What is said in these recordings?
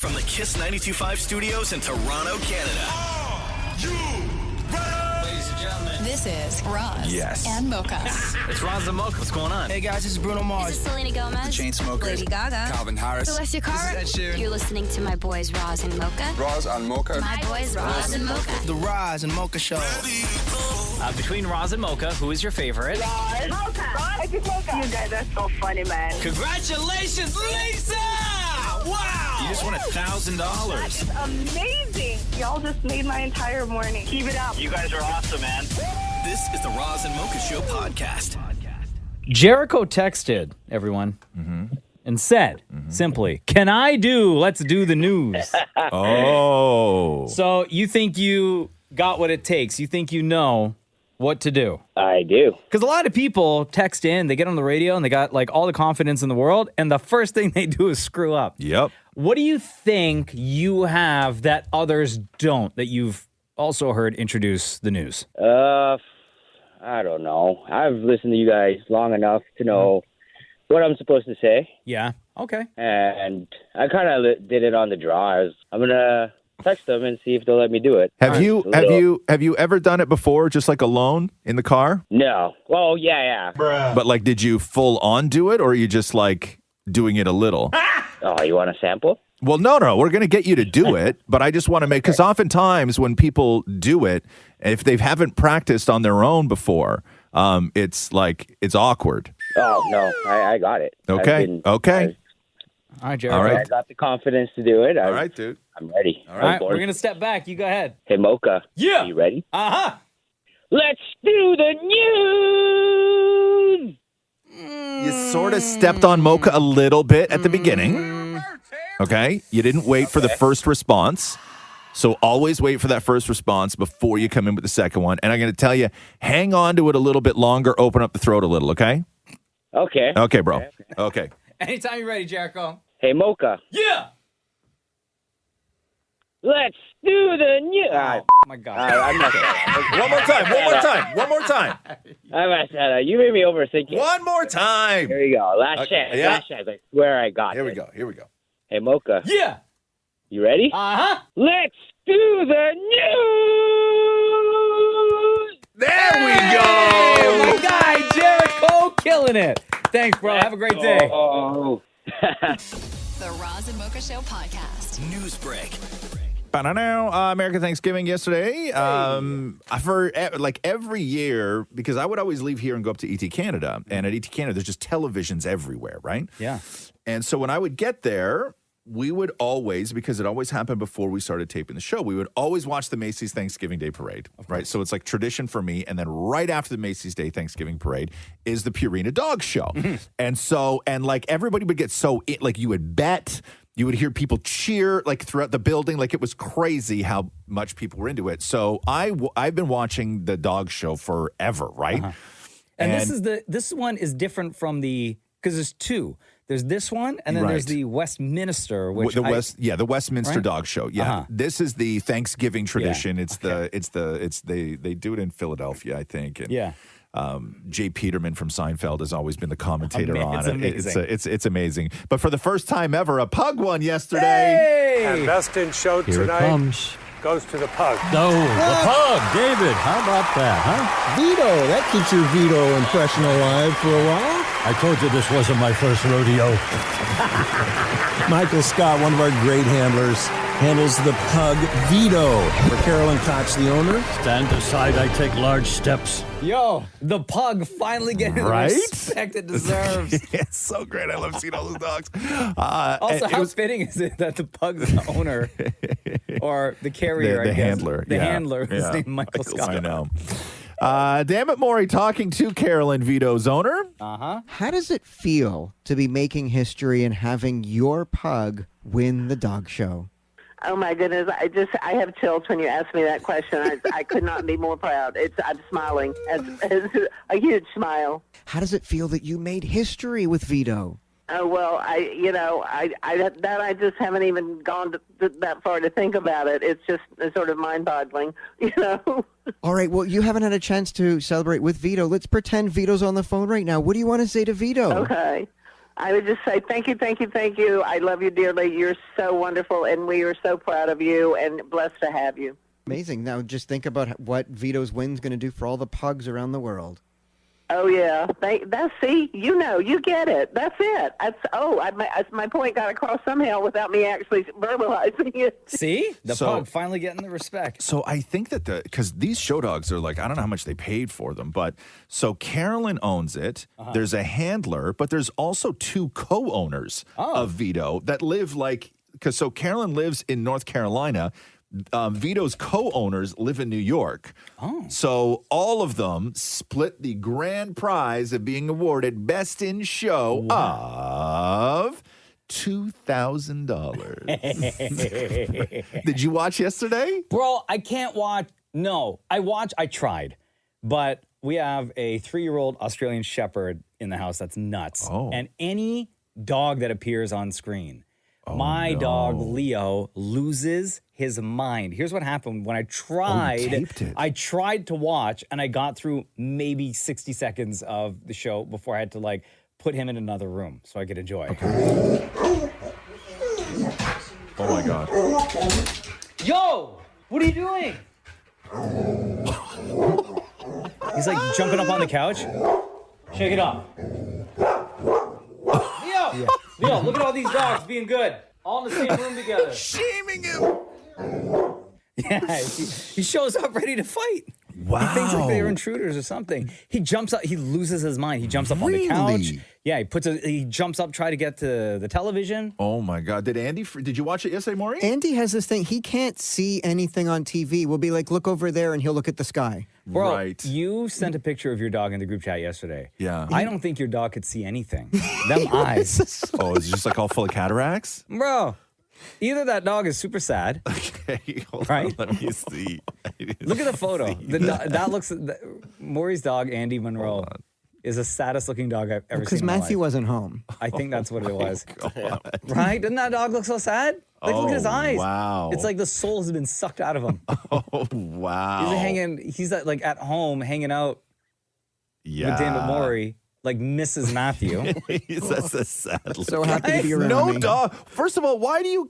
From the Kiss 92.5 studios in Toronto, Canada. Are you ready? Ladies and gentlemen. This is Roz and Mocha. It's Roz and Mocha. What's going on? Hey guys, this is Bruno Mars. This is Selena Gomez. The Chainsmokers. Lady Gaga. Calvin Harris. Celestia Cara. This is Ed Sheeran. You're listening to my boys Roz and Mocha. Roz and Mocha. My boys Roz and Mocha. The Roz and Mocha Show. Between Roz and Mocha, who is your favorite? Mocha. Roz and Mocha. You guys are so funny, man. Congratulations, Lisa! Wow! You just won $1,000. That is amazing. Y'all just made my entire morning. Keep it up. You guys are awesome, man. This is the Roz and Mocha Show podcast. Jericho texted everyone and said simply, "Can I do? Let's do the news." Oh. So you think you got what it takes? You think you know what to do? I do. Because a lot of people text in, they get on the radio, and they got like all the confidence in the world, and the first thing they do is screw up. Yep. What do you think you have that others don't, that you've also heard introduce the news? I don't know. I've listened to you guys long enough to know what I'm supposed to say. Yeah. Okay. And I kind of did it on the draw. I'm going to text them and see if they'll let me do it. Have you ever done it before, just like alone in the car? No. Well, yeah. But like, did you full on do it, or are you just like doing it a little? Oh, you want a sample? Well, no. We're going to get you to do it, but I just want to make, because oftentimes when people do it, if they haven't practiced on their own before, it's awkward. Oh, no. I got it. Okay. All right, Jared. All right. I got the confidence to do it. All right, dude. I'm ready. All right, we're going to step back. You go ahead. Hey, Mocha. Yeah. Are you ready? Uh-huh. Let's do the news! You sort of stepped on Mocha a little bit at the beginning. Okay? You didn't wait for the first response. So always wait for that first response before you come in with the second one. And I'm going to tell you, hang on to it a little bit longer. Open up the throat a little, okay? Okay. Okay, bro. Okay. Anytime you're ready, Jericho. Hey, Mocha. Yeah. Let's do the news. Oh, my God. I'm not One more time. I'm not You made me overthink it. One more time. Here we go. Last chance. Yeah. Last chance. I swear I got Here it. we go. Hey, Mocha. Yeah. You ready? Uh-huh. Let's do the news. There we Hey, go. my guy, Jericho, killing it. Thanks, bro. Have a great day. Oh. The Roz and Mocha Show podcast. News break. American Thanksgiving yesterday. For like every year, because I would always leave here and go up to ET Canada, and at ET Canada, there's just televisions everywhere, right? Yeah. And so when I would get there, we would always, because it always happened before we started taping the show, we would always watch the Macy's Thanksgiving Day Parade, right? So it's like tradition for me. And then right after the Macy's Day Thanksgiving Parade is the Purina Dog Show. And like everybody would get like you would bet, you would hear people cheer like throughout the building. Like it was crazy how much people were into it. So I've been watching the dog show forever, right? And this one is different from because there's two. There's this one, and then there's the Westminster, which the Westminster Dog Show. Yeah, this is the Thanksgiving tradition. Yeah. They do it in Philadelphia, I think. And, yeah. Jay Peterman from Seinfeld has always been the commentator on it's it. amazing. It's amazing. But for the first time ever, a pug won yesterday. Hey! And best in show Here tonight it comes. goes to the pug. No, the pug, David. How about that, huh? Vito, that keeps your Vito impression alive for a while. I told you this wasn't my first rodeo. Michael Scott, one of our great handlers, handles the pug Vito for Carolyn Koch, the owner. Stand aside, I take large steps. Yo, the pug finally getting the respect it deserves. It's so great. I love seeing all those dogs. Also, how fitting is it that the pug's the owner or the carrier, the I guess. handler. The handler is named Michael Scott. I know. Damn it, Maury, talking to Carolyn, Vito's owner. How does it feel to be making history and having your pug win the dog show? Oh my goodness! I have chills when you ask me that question. I could not be more proud. I'm smiling. It's a huge smile. How does it feel that you made history with Vito? Oh well, I just haven't even gone that far to think about it. It's sort of mind-boggling, you know. All right. Well, you haven't had a chance to celebrate with Vito. Let's pretend Vito's on the phone right now. What do you want to say to Vito? Okay. I would just say thank you, thank you, thank you. I love you dearly. You're so wonderful, and we are so proud of you and blessed to have you. Amazing. Now just think about what Vito's win's going to do for all the pugs around the world. Oh, yeah. See, you get it. That's it. My point got across somehow without me actually verbalizing it. See? The pug finally getting the respect. So I think that because these show dogs are like, I don't know how much they paid for them, but so Carolyn owns it. Uh-huh. There's a handler, but there's also 2 co-owners of Vito that live so Carolyn lives in North Carolina. Vito's co-owners live in New York. Oh. So all of them split the grand prize of being awarded Best in Show of $2,000. Did you watch yesterday? Bro, I can't watch. No, I tried. But we have a 3-year-old Australian Shepherd in the house that's nuts. Oh. And any dog that appears on screen, my dog, Leo, loses his mind. Here's what happened when I tried. I tried to watch, and I got through maybe 60 seconds of the show before I had to, put him in another room so I could enjoy. Okay. Oh, my God. Yo! What are you doing? He's, jumping up on the couch. Shake it off. Leo! Yeah. Leo, look at all these dogs being good. All in the same room together. Shaming him. Yeah, he shows up ready to fight. Wow. He thinks they're intruders or something. He jumps up. He loses his mind. He jumps up on the couch. Yeah, he jumps up, try to get to the television. Oh, my God. Did you watch it yesterday, Maureen? Andy has this thing. He can't see anything on TV. We'll be like, look over there, and he'll look at the sky. Bro, right. You sent a picture of your dog in the group chat yesterday. Yeah. I don't think your dog could see anything. Them eyes. Oh, is it just all full of cataracts? Bro, either that dog is super sad. Okay, hold right? on, let me see. Look at the photo. That looks. Maury's dog, Andy Monroe, is the saddest looking dog I've ever seen. Because Matthew wasn't home. I think that's what it was. Right? Didn't that dog look so sad? Look at his eyes. Wow. It's like the soul has been sucked out of him. Oh, wow. He's at home hanging out with Dan Maury, Mrs. Matthew. That's a sad look. So happy to be around No me. dog. First of all, why do you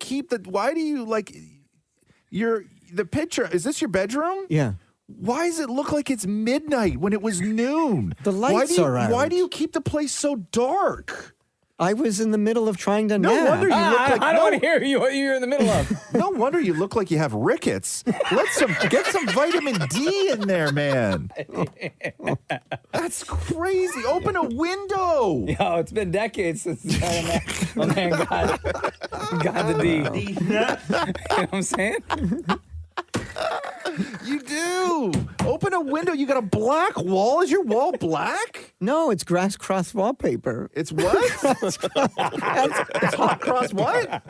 the picture? Is this your bedroom? Yeah. Why does it look like it's midnight when it was noon? The lights are out. Why do you keep the place so dark? I was in the middle of trying to No nap. wonder you look like... I don't want to hear what you're in the middle of. No wonder you look like you have rickets. Get some vitamin D in there, man. That's crazy. Open a window. Yo, it's been decades since my man got the D. You know what I'm saying? You do. Open a window. You got a black wall. Is your wall black? No, it's grass cross wallpaper. It's what? It's hot cross what?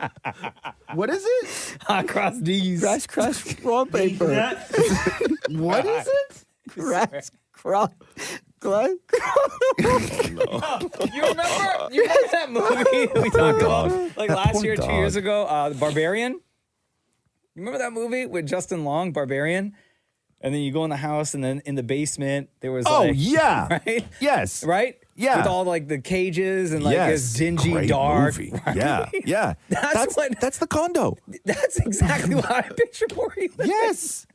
What is it? Hot cross D's. Grass cross wallpaper. What is it? Grass cross. You remember that movie we talked about last year, 2 years ago, Barbarian? You remember that movie with Justin Long, Barbarian? And then you go in the house, and then in the basement, there was yeah. Right? Yes. Right? Yeah. With all the cages and this dingy Great dark. Movie. Right? Yeah. That's the condo. That's exactly what I picture for you. Yes.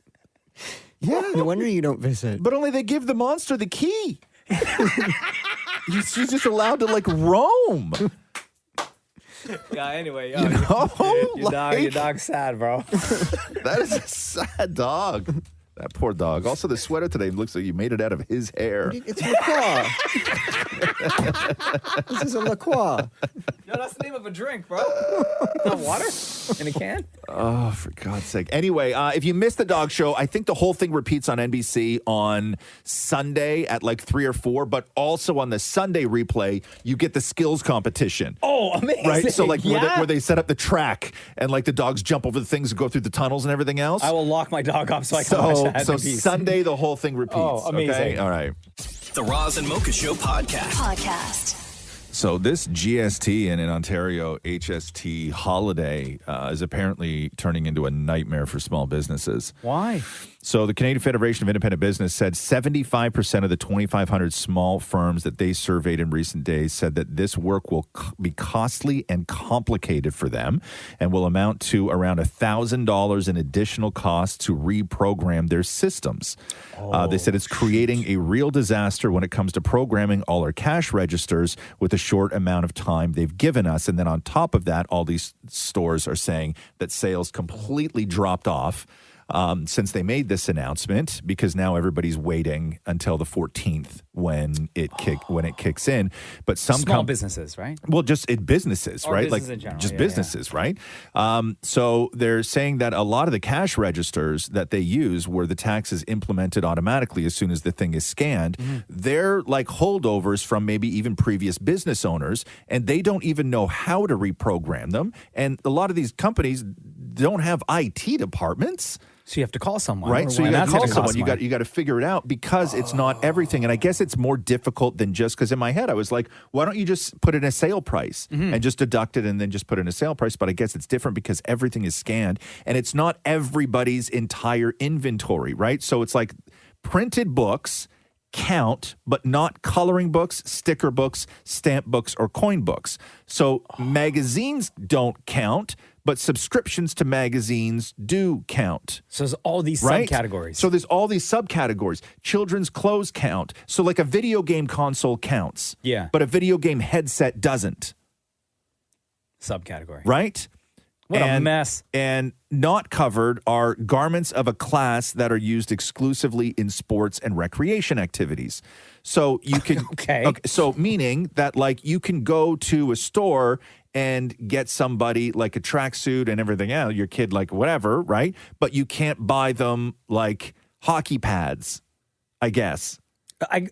Yeah. No wonder you don't visit. But only they give the monster the key. She's just allowed to roam. Yeah, anyway. Your dog's sad, bro. That is a sad dog. That poor dog. Also, the sweater today looks like you made it out of his hair. It's LaCroix. This is a LaCroix. No, that's the name of a drink, bro. Not water in a can. Oh, for God's sake. Anyway, if you missed the dog show, I think the whole thing repeats on NBC on Sunday at 3 or 4, but also on the Sunday replay, you get the skills competition. Oh, amazing. Right? So where they set up the track and the dogs jump over the things and go through the tunnels and everything else. I will lock my dog up so I can watch that. So Sunday, the whole thing repeats. Oh, amazing. Okay? All right. The Roz and Mocha Show podcast. So this GST in Ontario HST holiday is apparently turning into a nightmare for small businesses. Why? So the Canadian Federation of Independent Business said 75% of the 2,500 small firms that they surveyed in recent days said that this work will be costly and complicated for them and will amount to around $1,000 in additional costs to reprogram their systems. They said it's creating a real disaster when it comes to programming all our cash registers with a short amount of time they've given us. And then on top of that, all these stores are saying that sales completely dropped off since they made this announcement, because now everybody's waiting until the 14th when it kicks in. But some small businesses, right? Well, just businesses, Or right? business in general. Just Yeah, businesses, right? So they're saying that a lot of the cash registers that they use, where the tax is implemented automatically as soon as the thing is scanned, they're like holdovers from maybe even previous business owners, and they don't even know how to reprogram them. And a lot of these companies don't have IT departments. So you have to call someone. Right. So you got to that's call gonna someone. cost You got to figure it out, because it's not everything. And I guess it's more difficult than just, because in my head I was like, why don't you just put in a sale price and just deduct it and then just put in a sale price? But I guess it's different because everything is scanned and it's not everybody's entire inventory, right? So it's like printed books count, but not coloring books, sticker books, stamp books, or coin books. So magazines don't count, but subscriptions to magazines do count. So there's all these right? subcategories. So there's all these subcategories. Children's clothes count. So like a video game console counts. Yeah. But a video game headset doesn't. Subcategory. Right? What a mess. And not covered are garments of a class that are used exclusively in sports and recreation activities. So you can okay. So meaning that like you can go to a store and get somebody like a tracksuit and everything else, your kid like whatever, right? But you can't buy them like hockey pads, I guess.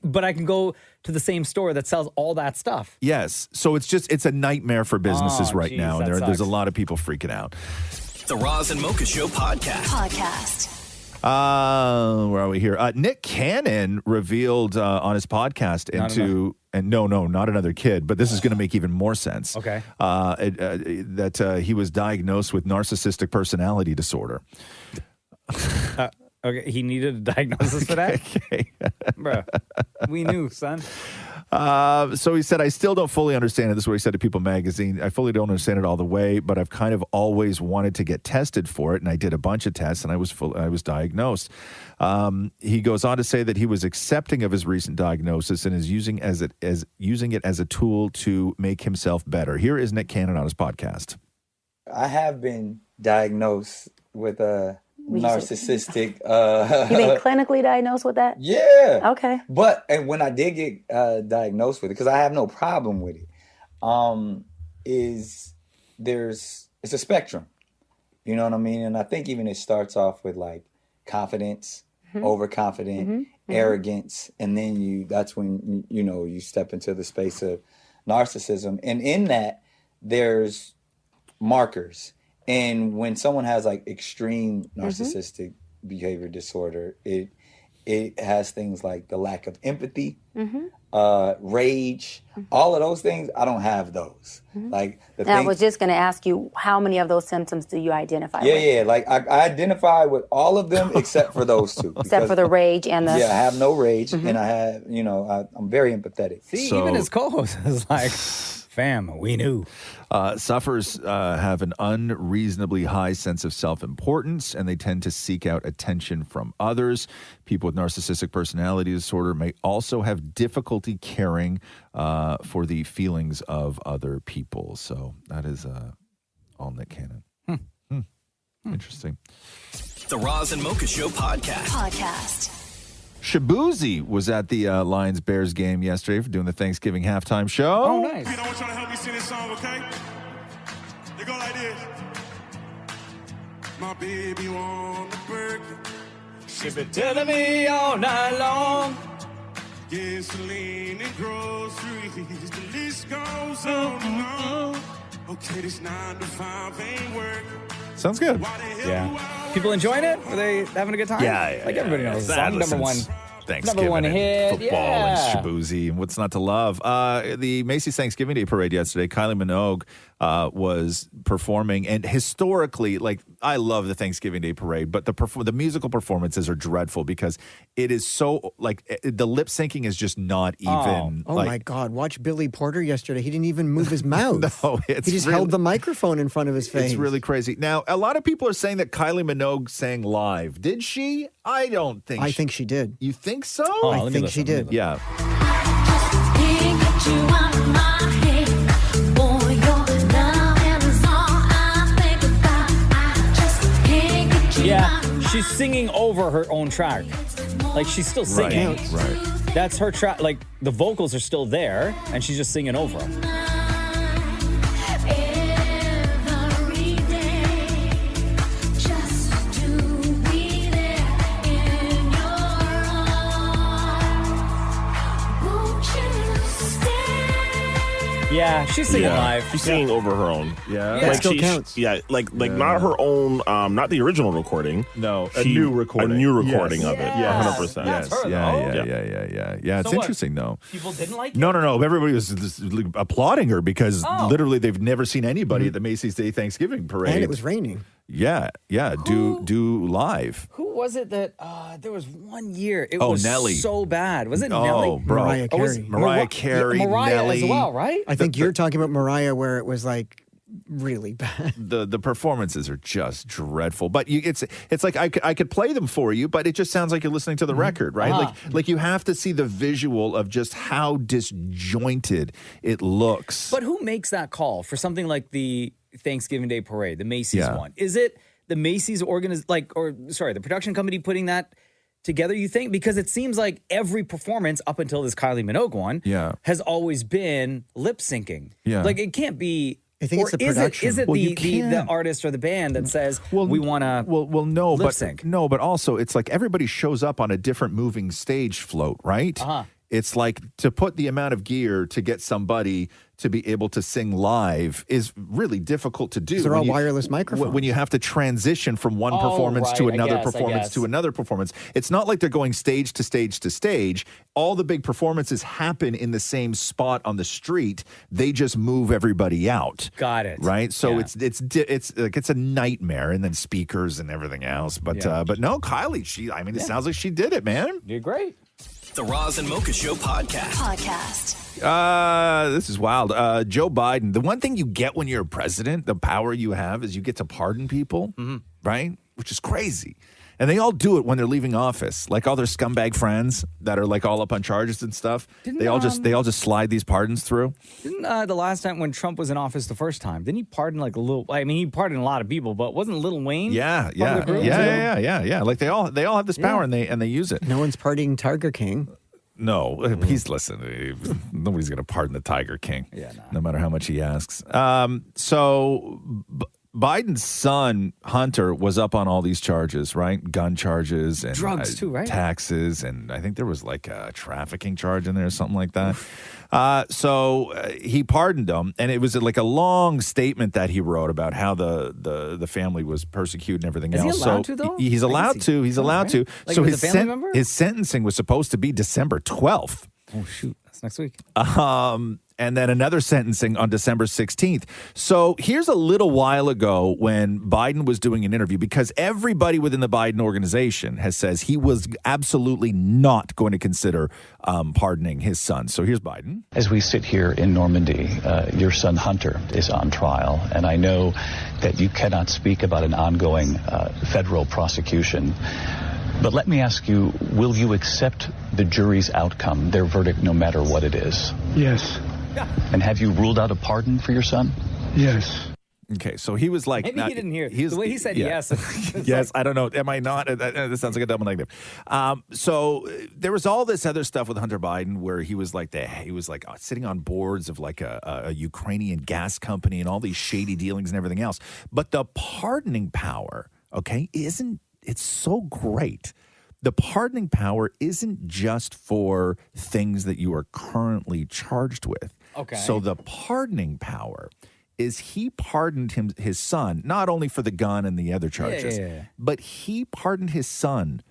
But I can go to the same store that sells all that stuff. Yes. So it's a nightmare for businesses right geez, now. And that there's a sucks. lot of people freaking out. The Roz and Mocha Show podcast. Where are we here? Nick Cannon revealed on his podcast not another kid, but this is going to make even more sense. Okay. That he was diagnosed with narcissistic personality disorder. Okay, he needed a diagnosis for that? Okay. Bro, we knew, son. So he said, I still don't fully understand it. This is what he said to People Magazine. I fully don't understand it all the way, but I've kind of always wanted to get tested for it, and I did a bunch of tests, and I was diagnosed. He goes on to say that he was accepting of his recent diagnosis and is using it as a tool to make himself better. Here is Nick Cannon on his podcast. I have been diagnosed with a narcissistic. You been clinically diagnosed with that? Yeah. Okay. But and when I did get diagnosed with it, because I have no problem with it, it's a spectrum. You know what I mean? And I think even it starts off with like confidence, overconfident, arrogance, and then that's when you step into the space of narcissism. And in that, there's markers. And when someone has like extreme narcissistic behavior disorder, it has things like the lack of empathy, rage, all of those things. I don't have those. Like I was just going to ask you, how many of those symptoms do you identify with? Yeah. Like I identify with all of them except for those two. Except for the rage and the... Yeah, I have no rage, and I have, I'm very empathetic. See, even his co-host is like, fam, we knew. Sufferers have an unreasonably high sense of self-importance, and they tend to seek out attention from others. People with narcissistic personality disorder may also have difficulty caring for the feelings of other people. So that is all Nick Cannon. Interesting. The Roz and Mocha Show podcast. Shabuzi was at the Lions-Bears game yesterday for doing the Thanksgiving halftime show. Oh, nice. I want y'all to help me sing this song, okay? They go like this. My baby want a burger. She been telling me all night long. Gasoline and groceries. The list goes on and on. Okay, this 9 to 5 ain't working. Sounds good. Yeah. People enjoying it? Are they having a good time? Yeah. Like everybody knows. Song number one. Thanksgiving Number one and hit, football yeah. and shaboozy and what's not to love. The Macy's Thanksgiving Day Parade yesterday, Kylie Minogue was performing, and historically, like, I love the Thanksgiving Day Parade, but the musical performances are dreadful because it is so, like, the lip syncing is just not even. Oh like, my God! Watch Billy Porter yesterday. He didn't even move his mouth. No, it's he just really, held the microphone in front of his face. It's really crazy. Now, a lot of people are saying that Kylie Minogue sang live. Did she? I don't think. I think she did. You think so? Oh, I think she did. Yeah. Yeah, she's singing over her own track. Like, she's still singing. Right. That's her track. Like, the vocals are still there, and she's just singing over them. Yeah, she's singing live. She's singing over her own. Yeah. Like still counts. Yeah, like not her own, not the original recording. No, a new recording. A new recording of it. Yes. 100%. That's her, Yeah. though. Yeah, it's So what? interesting, though. People didn't like it? No. Everybody was just applauding her because literally they've never seen anybody at the Macy's Day Thanksgiving Parade. And it was raining. Yeah. Do live. Who was it that, there was one year, it Oh, was Nelly. so bad. Was it Oh, Nelly? bro. Mariah Oh, was Carey. Mariah Carey, Mariah Nelly. as well, right? I think you're talking about Mariah, where it was like really bad. The performances are just dreadful, but it's like I could play them for you, but it just sounds like you're listening to the record, right? Like you have to see the visual of just how disjointed it looks. But who makes that call for something like the Thanksgiving Day Parade, the Macy's Yeah. one? Is it the Macy's the production company putting that together, you think? Because it seems like every performance up until this Kylie Minogue one has always been lip syncing. Yeah. Like, it can't be. I think it's the production. Is it the artist or the band that says we want to no, lip but sync? No, but also it's like everybody shows up on a different moving stage float, right? It's like to put the amount of gear to get somebody to be able to sing live is really difficult to do. They're all When you- wireless microphones. When you have to transition from one performance to right, another I performance guess. to another performance, it's not like they're going stage to stage to stage. All the big performances happen in the same spot on the street. They just move everybody out. Got it. Right? So Yeah. it's a nightmare, and then speakers and everything else. But no, Kylie, it sounds like she did it, man. You're great. The Roz and Mocha Show podcast. This is wild. Joe Biden, the one thing you get when you're a president, the power you have, is you get to pardon people, right? Which is crazy. And they all do it when they're leaving office. Like all their scumbag friends that are like all up on charges and stuff. They all just slide these pardons through. Didn't the last time when Trump was in office the first time, didn't he pardon like he pardoned a lot of people, but wasn't Lil Wayne? Yeah. part of the group, too? Like they all have this power and they use it. No one's partying Tiger King. No, nobody's going to pardon the Tiger King. Yeah, no matter how much he asks. Biden's son, Hunter, was up on all these charges, right? Gun charges and drugs too, right? Taxes, and I think there was like a trafficking charge in there or something like that. So he pardoned them, and it was like a long statement that he wrote about how the family was persecuted and everything Is he else. allowed to, though? He's allowed to. He's allowed to. Like so if it's a family member? his sentencing was supposed to be December 12th. Oh shoot, that's next week. And then another sentencing on December 16th. So here's a little while ago when Biden was doing an interview, because everybody within the Biden organization says he was absolutely not going to consider pardoning his son. So here's Biden. As we sit here in Normandy, your son Hunter is on trial, and I know that you cannot speak about an ongoing federal prosecution. But let me ask you, will you accept the jury's outcome, their verdict, no matter what it is? Yes. And have you ruled out a pardon for your son? Yes. Okay, so he was like... Maybe he didn't hear. The way he said yes. Yes, I don't know. Am I not? This sounds like a double negative. So there was all this other stuff with Hunter Biden where he was like sitting on boards of like a Ukrainian gas company and all these shady dealings and everything else. But the pardoning power, okay, it's so great. The pardoning power isn't just for things that you are currently charged with. Okay. So the pardoning power is he pardoned his son, not only for the gun and the other charges, Yeah. but he pardoned his son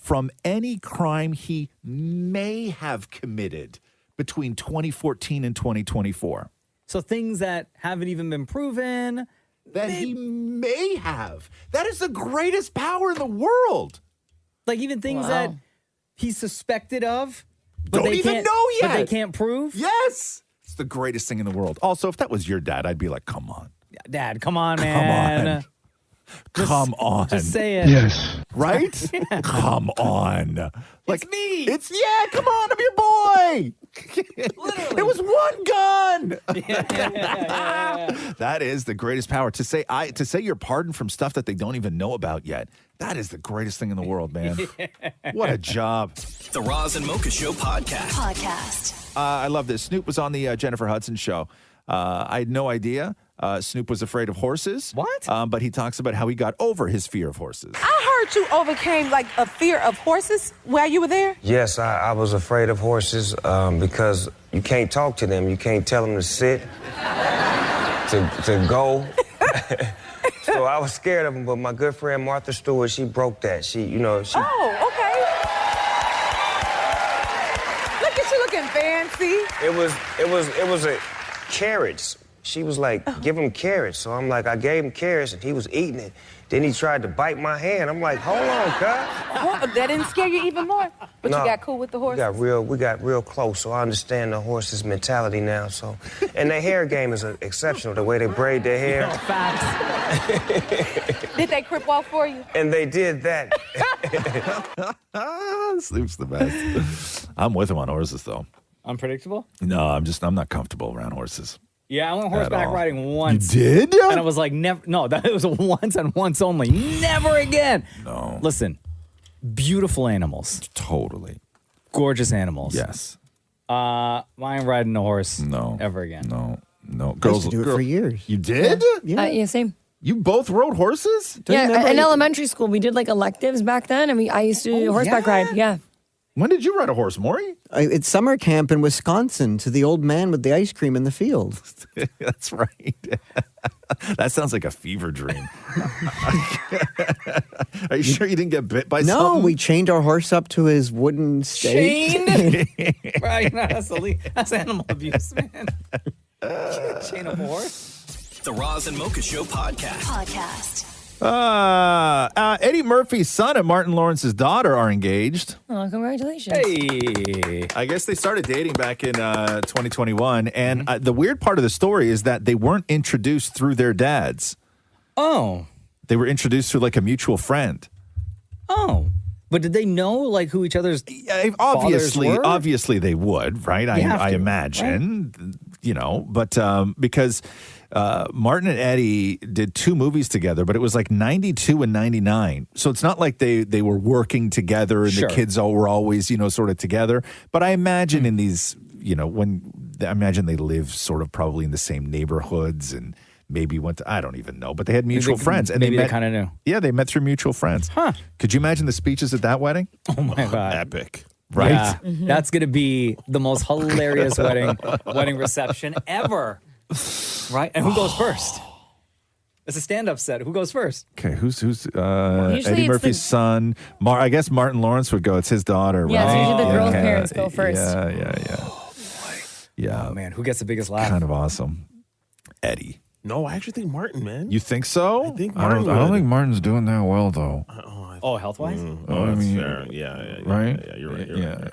from any crime he may have committed between 2014 and 2024. So things that haven't even been proven. That he may have. That is the greatest power in the world. Like even things that he's suspected of. But Don't they even can't- know yet. But they can't prove? Yes. It's the greatest thing in the world. Also, if that was your dad, I'd be like, come on. Dad, come on, man. Come on. Just say it. Yes. Right? Come on. Like, it's me. Come on, I'm your boy. It was one gun. That is the greatest power. To say you're pardoned from stuff that they don't even know about yet. That is the greatest thing in the world, man. What a job. The Roz and Mocha Show podcast. I love this. Snoop was on the Jennifer Hudson show. I had no idea Snoop was afraid of horses. What? But he talks about how he got over his fear of horses. I heard you overcame like a fear of horses while you were there. Yes, I was afraid of horses because you can't talk to them. You can't tell them to sit, to go. So I was scared of them, but my good friend Martha Stewart, she broke that. She. Oh, okay. Look at you looking fancy. It was a carrots. She was like, give him carrots. So I'm like, I gave him carrots, and he was eating it. Then he tried to bite my hand. I'm like, hold on, cuz. That didn't scare you even more? But No, you got cool with the horses? We got real close, so I understand the horse's mentality now. So, and their hair game is exceptional, the way they braid their hair. Did they crip walk for you? And they did that. Snoop's the best. I'm with him on horses, though. Unpredictable? No, I'm not comfortable around horses. Yeah, I went horseback all. riding once. You did? And I was like, never. No, that was a once and once only. Never again. No. Listen, beautiful animals. Totally. Gorgeous animals. Yes. I ain't riding a horse. No. Ever again. No. I used to do it for years. You did? Yeah, same. You both rode horses? Yeah, in elementary school, we did like electives back then, and I used to horseback ride. Yeah. When did you ride a horse, Maury? It's summer camp in Wisconsin to the old man with the ice cream in the field. That's right. That sounds like a fever dream. Are you sure you didn't get bit by something? No, we chained our horse up to his wooden stake. Chained? Right, no, that's animal abuse, man. Chain a horse? The Roz and Mocha Show podcast. Eddie Murphy's son and Martin Lawrence's daughter are engaged. Oh, congratulations. Hey. I guess they started dating back in 2021. And the weird part of the story is that they weren't introduced through their dads. Oh. They were introduced through like a mutual friend. Oh. But did they know like who each other's Obviously, fathers were? obviously they would, right? I imagine, but because Martin and Eddie did 2 movies together, but it was like 92 and 99. So it's not like they were working together and Sure. the kids were always, sort of together. But I imagine in these, I imagine they live sort of probably in the same neighborhoods and maybe went to, I don't even know, but they had mutual friends. And maybe they they kind of knew. Yeah, they met through mutual friends. Huh. Could you imagine the speeches at that wedding? Oh my God. Epic. Right? Yeah. That's going to be the most hilarious wedding reception ever. Right? And who goes first? It's a stand-up set. Who goes first? Okay, who's Usually Eddie it's Murphy's son? I guess Martin Lawrence would go. It's his daughter, Yeah, right? it's usually the girl's parents go first. Yeah. Oh, man. Who gets the biggest laugh? Kind of awesome. Eddie. No, I actually think Martin, man. You think so? I think I don't Martin would. think Martin's doing that well, though. Oh, health-wise? Oh, I that's mean, fair. Yeah, right? Yeah, you're right. Yeah.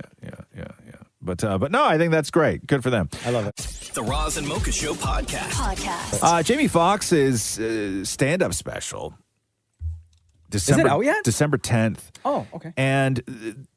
But no, I think that's great. Good for them. I love it. The Roz and Mocha Show podcast. Jamie Foxx's stand-up special. December, Is it out yet? December 10th. Oh, okay. And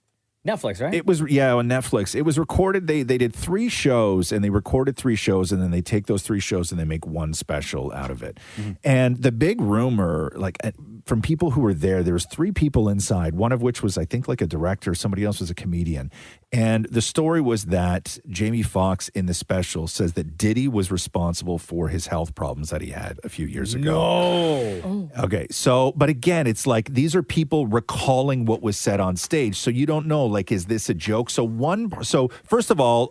Netflix, right? it was, on Netflix. It was recorded. They did 3 shows, and they recorded 3 shows, and then they take those 3 shows and they make one special out of it. And the big rumor, like from people who were there was 3 people inside, one of which was, I think, like a director. Somebody else was a comedian. And the story was that Jamie Foxx in the special says that Diddy was responsible for his health problems that he had a few years ago. No. Okay, so, but again, it's like these are people recalling what was said on stage. So you don't know, like, is this a joke? So first of all,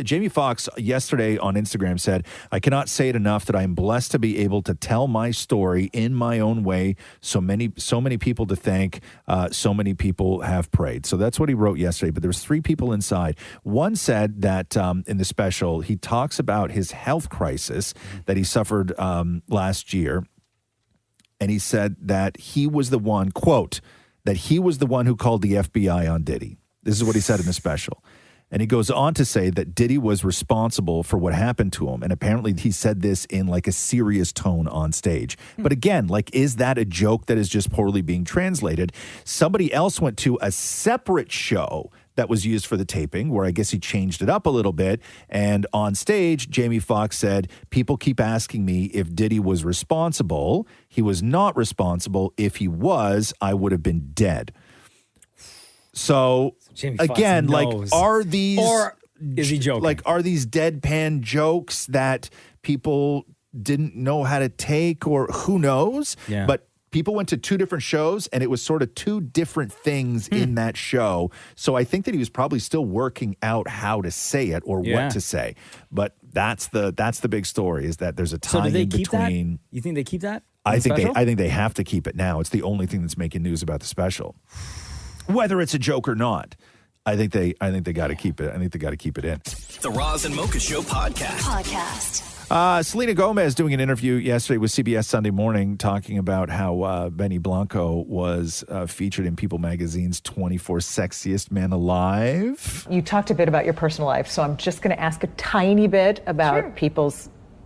Jamie Foxx yesterday on Instagram said, I cannot say it enough that I am blessed to be able to tell my story in my own way So many people to thank. So many people have prayed. So that's what he wrote yesterday. But there was 3 people inside. One said that in the special, he talks about his health crisis that he suffered last year. And he said that he was the one, quote, that he was the one who called the FBI on Diddy. This is what he said in the special. And he goes on to say that Diddy was responsible for what happened to him. And apparently he said this in like a serious tone on stage. But again, like, is that a joke that is just poorly being translated? Somebody else went to a separate show that was used for the taping, where I guess he changed it up a little bit. And on stage, Jamie Foxx said, people keep asking me if Diddy was responsible. He was not responsible. If he was, I would have been dead. So again, like, are these, or is he joking? Like, are these deadpan jokes that people didn't know how to take, or who knows? Yeah. But people went to 2 different shows, and it was sort of 2 different things in that show. So I think that he was probably still working out how to say it or what to say. But that's the big story, is that there's a So do time they in keep between. that? You think they keep that? I think they have to keep it now. It's the only thing that's making news about the special, whether it's a joke or not. I think they got to keep it. I think they got to keep it in. The Roz and Mocha Show podcast. Selena Gomez doing an interview yesterday with CBS Sunday Morning, talking about how Benny Blanco was featured in People Magazine's 24 Sexiest Men Alive. You talked a bit about your personal life, so I'm just going to ask a tiny bit about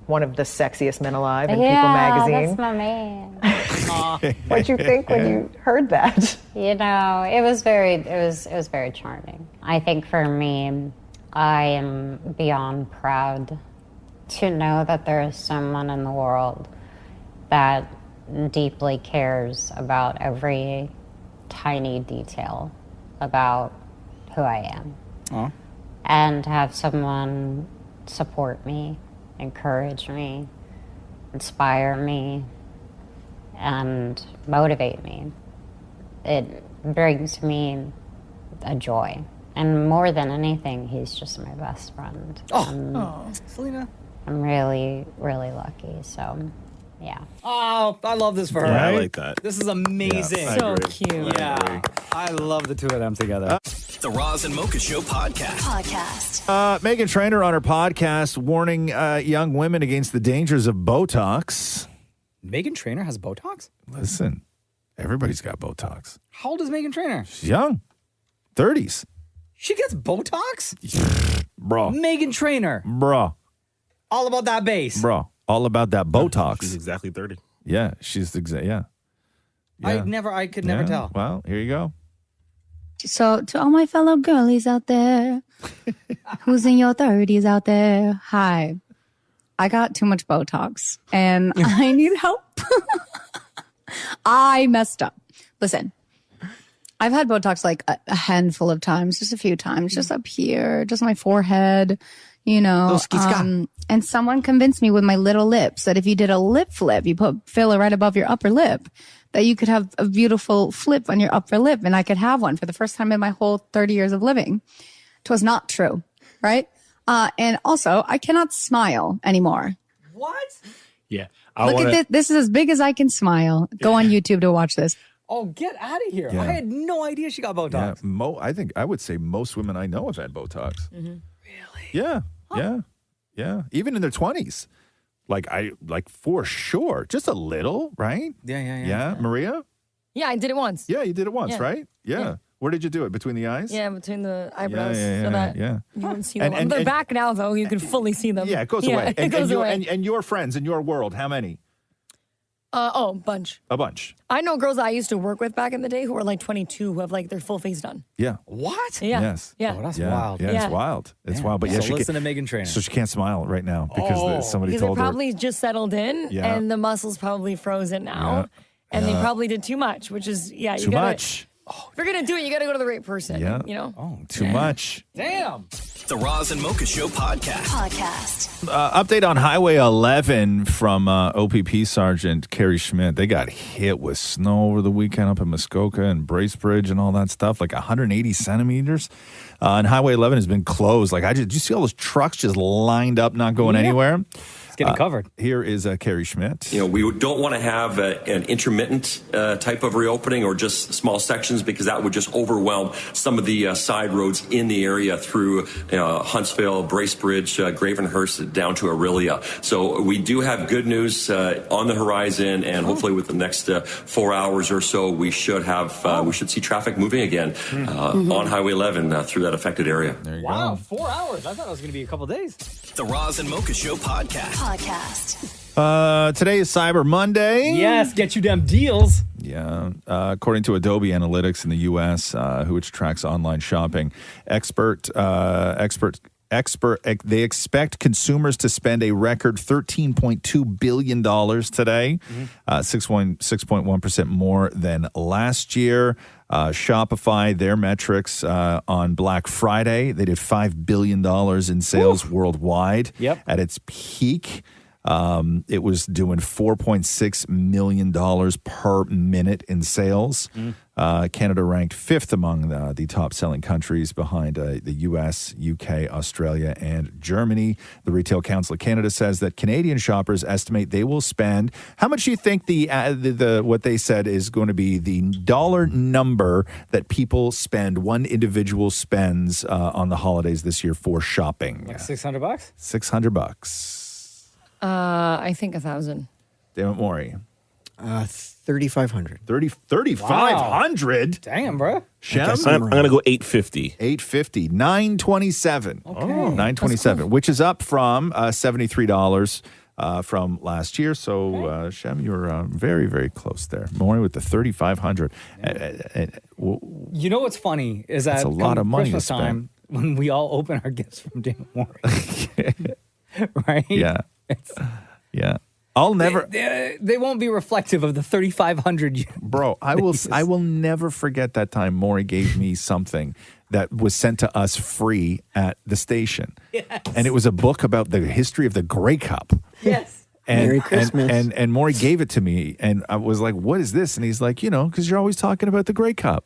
one of the sexiest men alive in People Magazine. That's my man. What'd you think when you heard that? You know, it was very charming. I think for me, I am beyond proud to know that there is someone in the world that deeply cares about every tiny detail about who I am. And to have someone support me, encourage me, inspire me, and motivate me. It brings me a joy. And more than anything, he's just my best friend. Selena. I'm really, really lucky. So, yeah. Oh, I love this for her. Yeah, I like that. This is amazing. Yeah, I so agree. cute. Yeah. I love the 2 of them together. The Roz and Mocha Show podcast. Meghan Trainor on her podcast warning young women against the dangers of Botox. Meghan Trainor has Botox? Listen, everybody's got Botox. How old is Meghan Trainor? She's young. 30s. She gets Botox? Bro. Meghan Trainor. Bro. All about that bass. Bro. All about that Botox. She's exactly 30. Yeah, she's exactly, yeah. I could never tell. Well, here you go. So to all my fellow girlies out there, who's in your 30s out there, hi. I got too much Botox and I need help. I messed up. Listen, I've had Botox like a handful of times, just a few times, just up here, just my forehead, you know. And someone convinced me with my little lips that if you did a lip flip, you put filler right above your upper lip, that you could have a beautiful flip on your upper lip, and I could have one for the first time in my whole 30 years of living. It was not true, right? And also, I cannot smile anymore. What? Yeah. Look at this. This is as big as I can smile. Go on YouTube to watch this. Oh, get out of here. Yeah. I had no idea she got Botox. Yeah, I think I would say most women I know have had Botox. Mm-hmm. Really? Yeah. Yeah. Even in their 20s. Like for sure. Just a little, right? Yeah. Maria? Yeah, I did it once. Yeah, you did it once, Yeah. right? Yeah. Where did you do it? Between the eyes? Yeah, between the eyebrows. Yeah, so that yeah. you wouldn't see them. And- They're and- back now, though. You can fully see them. Yeah, it goes away. It goes away. And your friends in your world, how many? Bunch. A bunch. I know girls I used to work with back in the day who are like 22 who have like their full face done. Yeah. What? Yeah. Yes. Yeah. Oh, that's Yeah. wild. Yeah, Yeah. it's wild. It's Yeah. wild. But So she listen can't, to Meghan Trainor. So she can't smile right now because somebody Because they told her. probably just settled in Yeah. and the muscles probably frozen now. Yeah. And they Yeah. probably did too much, which is, you Too gotta, much. If you're going to do it, you got to go to the right person. Yeah. You know? Oh, too much. Damn. The Roz and Mocha Show podcast. Update on Highway 11 from OPP Sergeant Carrie Schmidt. They got hit with snow over the weekend up in Muskoka and Bracebridge and all that stuff, like 180 centimeters. And Highway 11 has been closed. Like, did you see all those trucks just lined up, not going anywhere? It's getting covered. Here is Carrie Schmidt. You know, we don't want to have an intermittent type of reopening or just small sections because that would just overwhelm some of the side roads in the area through Huntsville, Bracebridge, Gravenhurst, down to Aurelia. So we do have good news on the horizon, and hopefully with the next 4 hours or so, we should see traffic moving again on Highway 11 through that affected area. There you Wow, go. 4 hours. I thought it was going to be a couple days. The Roz and Mocha Show podcast. Today is Cyber Monday. Yes, get you them deals. Yeah. According to Adobe Analytics in the U.S., which tracks online shopping, they expect consumers to spend a record $13.2 billion today, 6.1% more than last year. Shopify, their metrics on Black Friday, they did $5 billion in sales worldwide. Yep. At its peak. It was doing $4.6 million per minute in sales. Canada ranked 5th among the top-selling countries behind the U.S., U.K., Australia, and Germany. The Retail Council of Canada says that Canadian shoppers estimate they will spend. How much do you think what they said is going to be the dollar number that people spend, one individual spends on the holidays this year for shopping? Like $600? $600. I think 1,000. Dammit Maury. 3,500. 3,500? Damn, bro. Shem? I'm going to go 850. 850. 927. Okay. 927, which is up from $73 from last year. So, Shem, you're very, very close there. Maury with the 3,500. You know what's funny is that That's a lot of money to Christmas time when we all open our gifts from Dammit Maury. Right? Yeah. Yeah. I'll never. They won't be reflective of the 3,500. Bro, I will never forget that time Maury gave me something that was sent to us free at the station. Yes. And it was a book about the history of the Grey Cup. Yes. And, Merry Christmas. And Maury gave it to me, and I was like, what is this? And he's like, because you're always talking about the Grey Cup.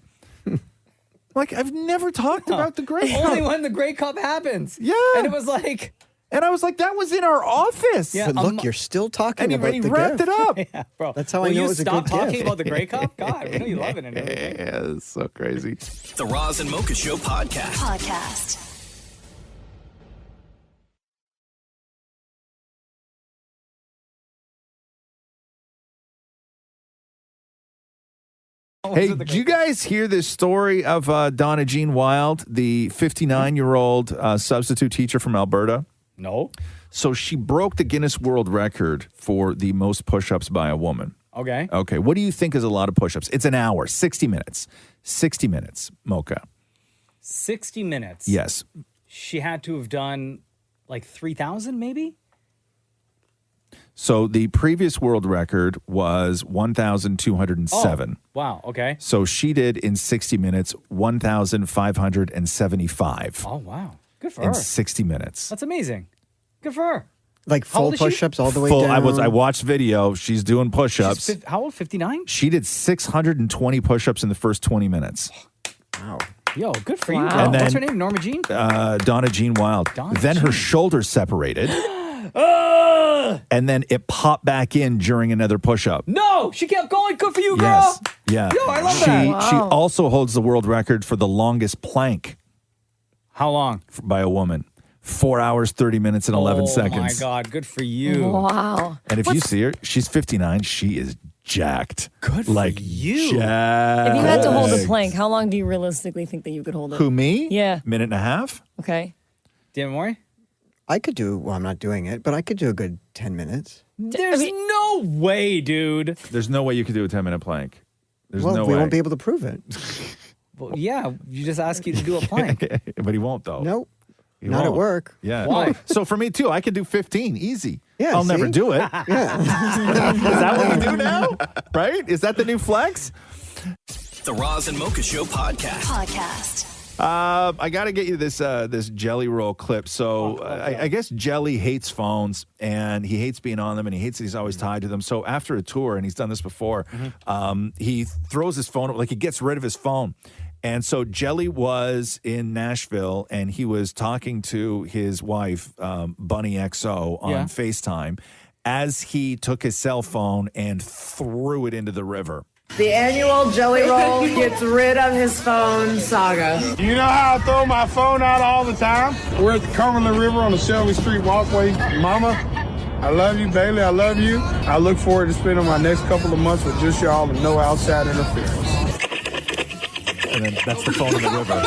Like, I've never talked about the Grey Cup. Only when the Grey Cup happens. Yeah. And it was like... And I was like, that was in our office. But look, you're still talking about he the wrapped gift. it up. Yeah, bro. That's how I know it was a good stop talking gift. about the Grey Cup? God, we know you love it and everything. Yeah, it's so crazy. The Roz and Mocha Show podcast. Hey, did you guys hear this story of Donna Jean Wild, the 59-year-old substitute teacher from Alberta? No. So she broke the Guinness World Record for the most push-ups by a woman. Okay. Okay, what do you think is a lot of push-ups? It's an hour, 60 minutes. 60 minutes, Mocha. 60 minutes. Yes. She had to have done like 3,000 maybe? So the previous world record was 1,207. Oh, wow, okay. So she did in 60 minutes 1,575. Oh, wow. Good for in her. 60 minutes. That's amazing. Good for her. Like How old full is she? push-ups all the way Full, down. I watched video. She's doing push-ups. How old? 59? She did 620 push-ups in the first 20 minutes. Wow. Yo, good for you, Wow. girl. And then- What's her name? Norma Jean? Donna Jean Wild. Then her shoulders separated. And then it popped back in during another push-up. No, she kept going. Good for you, girl. Yes. Yeah. Yo, I love she, that. She Wow. also holds the world record for the longest plank. How long? By a woman. 4 hours, 30 minutes, and 11 seconds. Oh, my God. Good for you. Wow. And if you see her, she's 59. She is jacked. Good for like you. Jacked. If you had to hold a plank, how long do you realistically think that you could hold it? Who, me? Yeah. Minute and a half? Okay. Dan Maury? I could do, well, I'm not doing it, but I could do a good 10 minutes. There's no way, dude. There's no way you could do a 10-minute plank. There's well, no we way. won't be able to prove it. Well, yeah, you just ask you to do a plank. But he won't, though. Nope. He Not at won't. work. Yeah. Why? So for me, too, I can do 15. Easy. Yeah, I'll see? never do it. Yeah. Is that what we do now? Right? Is that the new flex? The Roz and Mocha Show podcast. I got to get you this this Jelly Roll clip. So I guess Jelly hates phones, and he hates being on them, and he hates that he's always tied to them. So after a tour, and he's done this before, he throws his phone, like he gets rid of his phone. And so Jelly was in Nashville, and he was talking to his wife, Bunny XO, on FaceTime as he took his cell phone and threw it into the river. The annual Jelly Roll gets rid of his phone saga. You know how I throw my phone out all the time? We're at the Cumberland River on the Shelby Street Walkway. Mama, I love you. Bailey, I love you. I look forward to spending my next couple of months with just y'all and no outside interference. And then that's the phone in the river.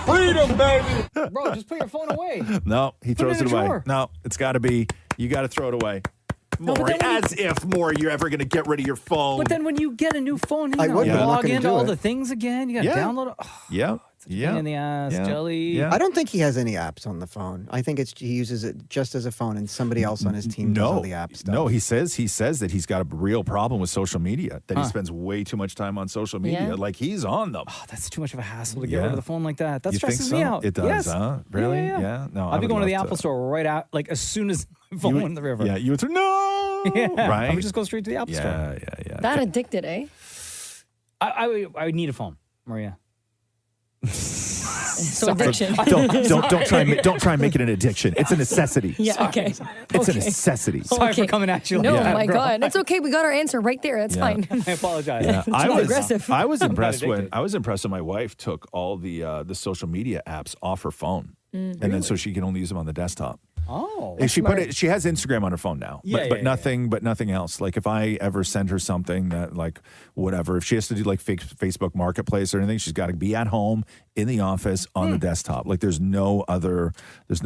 Freedom, baby. Bro, just put your phone away. No, he throws it in it a away. drawer. No, it's got to be, you got to throw it away. No, but Maury, then as if, Maury, you're ever going to get rid of your phone. But then when you get a new phone, I you would, but I'm not log gonna into do all it. the things again. You got to Yeah. download it. Oh, Yeah. pain in the ass, Jelly. I don't think he has any apps on the phone. I think he uses it just as a phone, and somebody else on his team does all the app stuff. No, he says that he's got a real problem with social media, that he spends way too much time on social media. Yeah. Like, he's on them. Oh, that's too much of a hassle to get rid of the phone like that. That You think stresses so? me out. It does, yes. huh? Really? Yeah. No, I I'd be would going to the love Apple to. store right out, like as soon as my phone went in the river. Yeah, you would say, no! Yeah. Right? I would just go straight to the Apple store. Yeah. That addicted, eh? I would need a phone, Maria. So addiction. Don't try and make it an addiction. It's a necessity. Yeah, okay. It's a necessity. Sorry for coming at you. No, like that, my bro. God. It's okay. We got our answer right there. It's Yeah. fine. I apologize. Yeah, It's not aggressive. I was I'm not impressed when addicted. my wife took all the social media apps off her phone, and Really? then so she can only use them on the desktop. Oh, And she put it. She has Instagram on her phone now, Yeah, but yeah, nothing else. Like if I ever send her something that like whatever, if she has to do like Facebook Marketplace or anything, she's got to be at home in the office on the desktop. Like there's no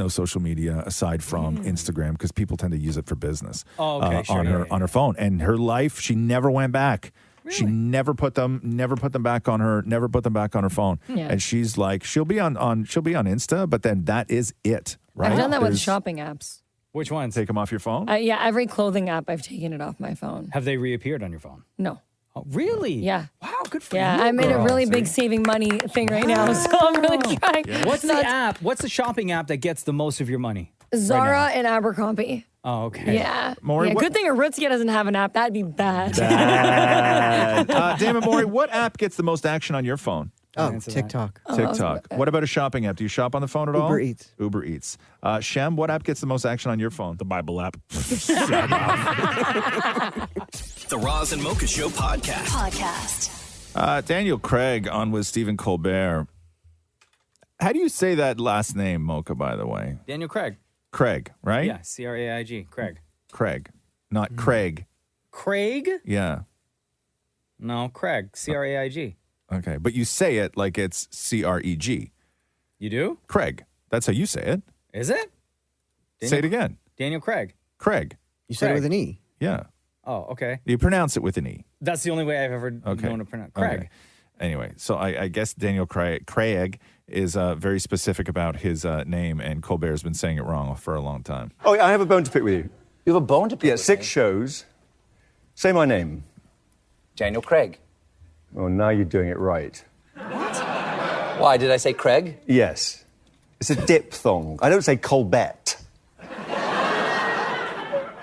social media aside from Instagram because people tend to use it for business. Oh, okay, sure, on her phone, and her life, she never went back. She never put them back on her phone. Yeah. And she's like, she'll be on Insta, but then that is it. Right? I've done that with There's- shopping apps. Which ones? Take them off your phone? Yeah, every clothing app, I've taken it off my phone. Have they reappeared on your phone? No. Oh, really? Yeah. Wow, good for Yeah, you. I'm in a girl. really big saving money thing right now, so I'm really trying. What's the app? What's the shopping app that gets the most of your money? Zara and Abercrombie. Oh, okay. Yeah. Maury, yeah. what- Good thing Aritzia doesn't have an app. That'd be bad. Damon Maury, what app gets the most action on your phone? Oh, TikTok. TikTok. What about a shopping app? Do you shop on the phone at all? Uber Eats. Uber Eats. Shem, what app gets the most action on your phone? The Bible app. The Roz and Mocha Show podcast. Daniel Craig on with Stephen Colbert. How do you say that last name, Mocha, by the way? Daniel Craig. Craig, right? Yeah, Craig. Craig. Craig, not Craig. Craig? Yeah. No, Craig. Craig. Okay, but you say it like it's Creg. You do? Craig. That's how you say it. Is it? Say it again. Daniel Craig. Craig. You said it with an E. Yeah. Oh, okay. You pronounce it with an E. That's the only way I've ever Okay. known to pronounce Craig. Okay. Anyway, so I guess Daniel Craig is very specific about his name, and Colbert's been saying it wrong for a long time. Oh, I have a bone to pick with you. You have a bone to pick Yeah, with 6 me? shows. Say my name. Daniel Craig. Oh, now you're doing it right. Why, did I say Craig? Yes. It's a diphthong. I don't say Colbert.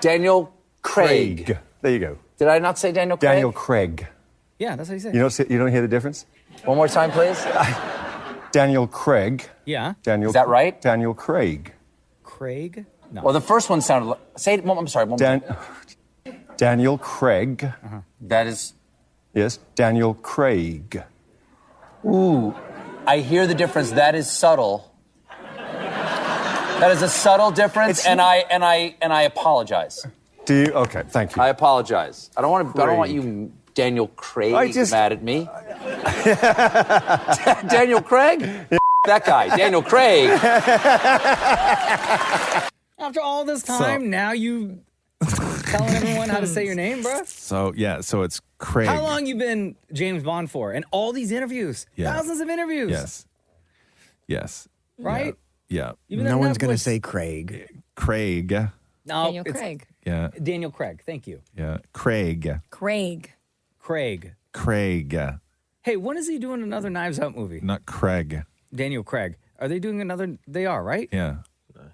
Daniel Craig. There you go. Did I not say Daniel Craig? Daniel Craig. Yeah, that's how you say it. You don't hear the difference? One more time, please. Daniel Craig. Yeah. Daniel. Is that right? Daniel Craig. Craig? No. Well, the first one sounded like... Say it, I'm sorry. One more time. Daniel Craig. That is... Yes, Daniel Craig. Ooh, I hear the difference. That is subtle. That is a subtle difference, and I apologize. Do you? Okay, thank you. I apologize. I don't want you, Daniel Craig, mad at me. Daniel Craig? That guy, Daniel Craig. After all this time, now you telling everyone how to say your name, bro? So it's Craig. How long you been James Bond for? And all these interviews. Yeah. Thousands of interviews. Yes. Right? Yeah. Even No on one's going to Netflix. say Craig. Craig. No, Daniel it's Craig. Yeah. Daniel Craig. Thank you. Yeah. Craig. Craig. Craig. Craig. Hey, when is he doing another Knives Out movie? Not Craig. Daniel Craig. Are they doing another? They are, right? Yeah.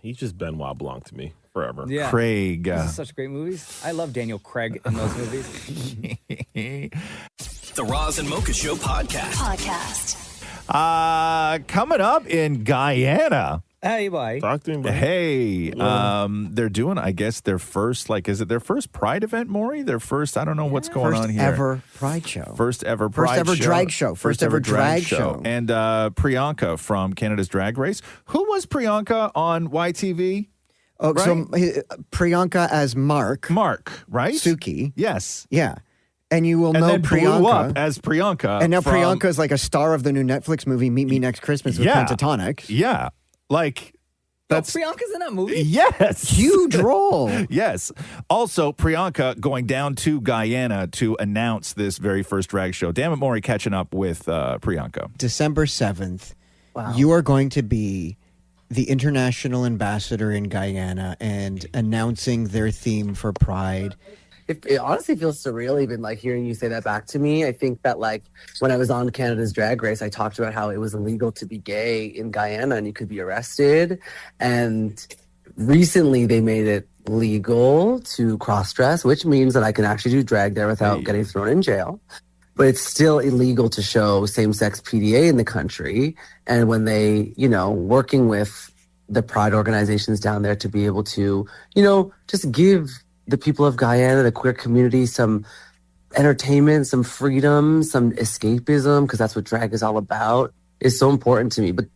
He's just Benoit Blanc to me forever. Yeah. Craig. These are such great movies. I love Daniel Craig in those movies. The Roz and Mocha Show podcast. Coming up in Guyana. Hey, boy. Talk to him, buddy. Hey, they're doing, I guess, their first, is it their first Pride event, Maury? Their first, I don't know what's going on here. First ever Pride show. First ever First Pride ever show. drag show. First ever drag show. And Priyanka from Canada's Drag Race. Who was Priyanka on YTV? Oh, right? so Priyanka as Mark. Mark, right? Suki. Yes. Yeah. And you will know then Priyanka. blew up as Priyanka. And now from- Priyanka is like a star of the new Netflix movie, Meet Me Next Christmas with Pentatonics. Yeah. That's Priyanka's in that movie? Yes. Huge role. Yes. Also, Priyanka going down to Guyana to announce this very first drag show. Damn it, Maury, catching up with Priyanka. December 7th, you are going to be the international ambassador in Guyana and announcing their theme for Pride. It honestly feels surreal even hearing you say that back to me. I think that when I was on Canada's Drag Race, I talked about how it was illegal to be gay in Guyana and you could be arrested. And recently they made it legal to cross-dress, which means that I can actually do drag there without getting thrown in jail. But it's still illegal to show same-sex PDA in the country. And when they, working with the Pride organizations down there to be able to, just give the people of Guyana, the queer community, some entertainment, some freedom, some escapism, because that's what drag is all about, is so important to me. But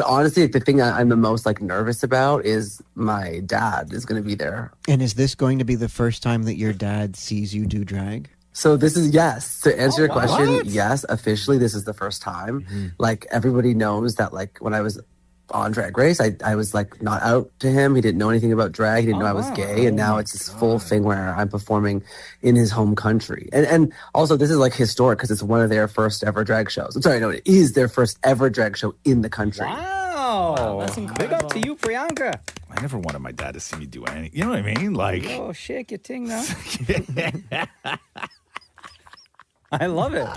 honestly, the thing I'm the most nervous about is my dad is going to be there. And is this going to be the first time that your dad sees you do drag? So this is, yes, to answer your question, yes, officially this is the first time. Everybody knows that when I was on Drag Race, I was not out to him. He didn't know anything about drag. He didn't know I was gay. And now it's this full thing where I'm performing in his home country. And also this is historic because it's one of their first ever drag shows. I'm sorry, no, it is their first ever drag show in the country. Wow. That's incredible. Big up to you, Priyanka. I never wanted my dad to see me do anything. You know what I mean? Oh, shake your ting now. I love it.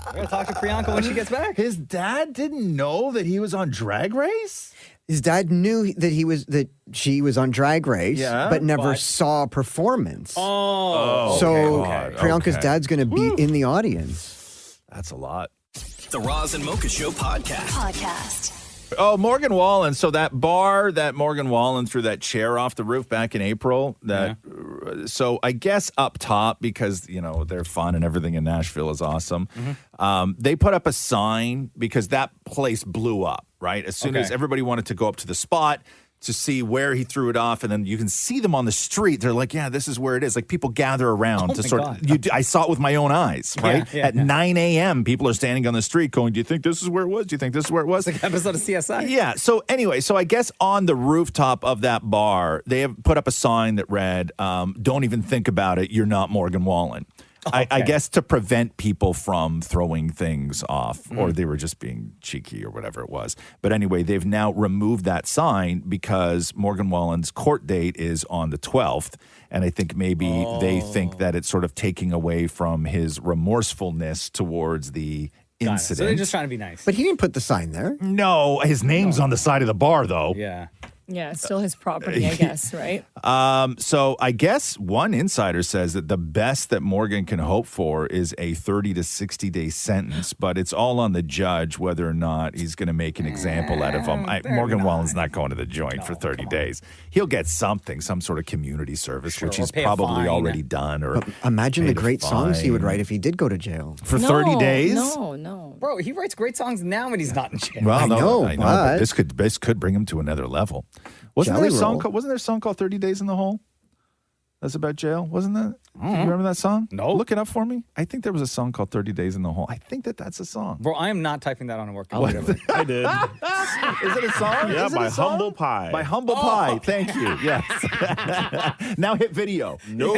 We're going to talk to Priyanka when she gets back. His dad didn't know that he was on Drag Race? His dad knew that she was on Drag Race, but never saw a performance. Oh. So Priyanka's dad's going to be in the audience. That's a lot. The Roz and Mocha Show podcast. Oh, Morgan Wallen. So that bar that Morgan Wallen threw that chair off the roof back in April. So I guess up top, because, they're fun and everything in Nashville is awesome. They put up a sign because that place blew up, right? As soon as everybody wanted to go up to the spot to see where he threw it off, and then you can see them on the street. They're like, yeah, this is where it is. People gather around to sort of, I saw it with my own eyes, right? At 9 a.m., people are standing on the street going, do you think this is where it was? Do you think this is where it was? It's like an episode of CSI. Yeah. So anyway, I guess on the rooftop of that bar, they have put up a sign that read, don't even think about it. You're not Morgan Wallen. I guess to prevent people from throwing things off, or they were just being cheeky or whatever it was. But anyway, they've now removed that sign because Morgan Wallen's court date is on the 12th. And I think maybe they think that it's sort of taking away from his remorsefulness towards the incident. So they're just trying to be nice. But he didn't put the sign there. No, his name's on the side of the bar, though. Yeah. Yeah, it's still his property, I guess, right? So I guess one insider says that the best that Morgan can hope for is a 30 to 60 day sentence, but it's all on the judge whether or not he's going to make an example out of him. Morgan Wallen's not going to the joint for 30 days. He'll get something, some sort of community service, which he's probably already done. Or but imagine the great songs he would write if he did go to jail. For 30 days? No. Bro, he writes great songs now when he's not in jail. Well, I know, but but this could bring him to another level. Wasn't there a song called 30 Days in the Hole? That's about jail, wasn't that? Do you remember that song? No. Look it up for me. I think there was a song called 30 Days in the Hole. I think that's a song. Bro, I am not typing that on a work computer. I did. Is it a song? Yeah, by Humble Pie. By Humble Pie. Thank you. Yes. Now hit video. No.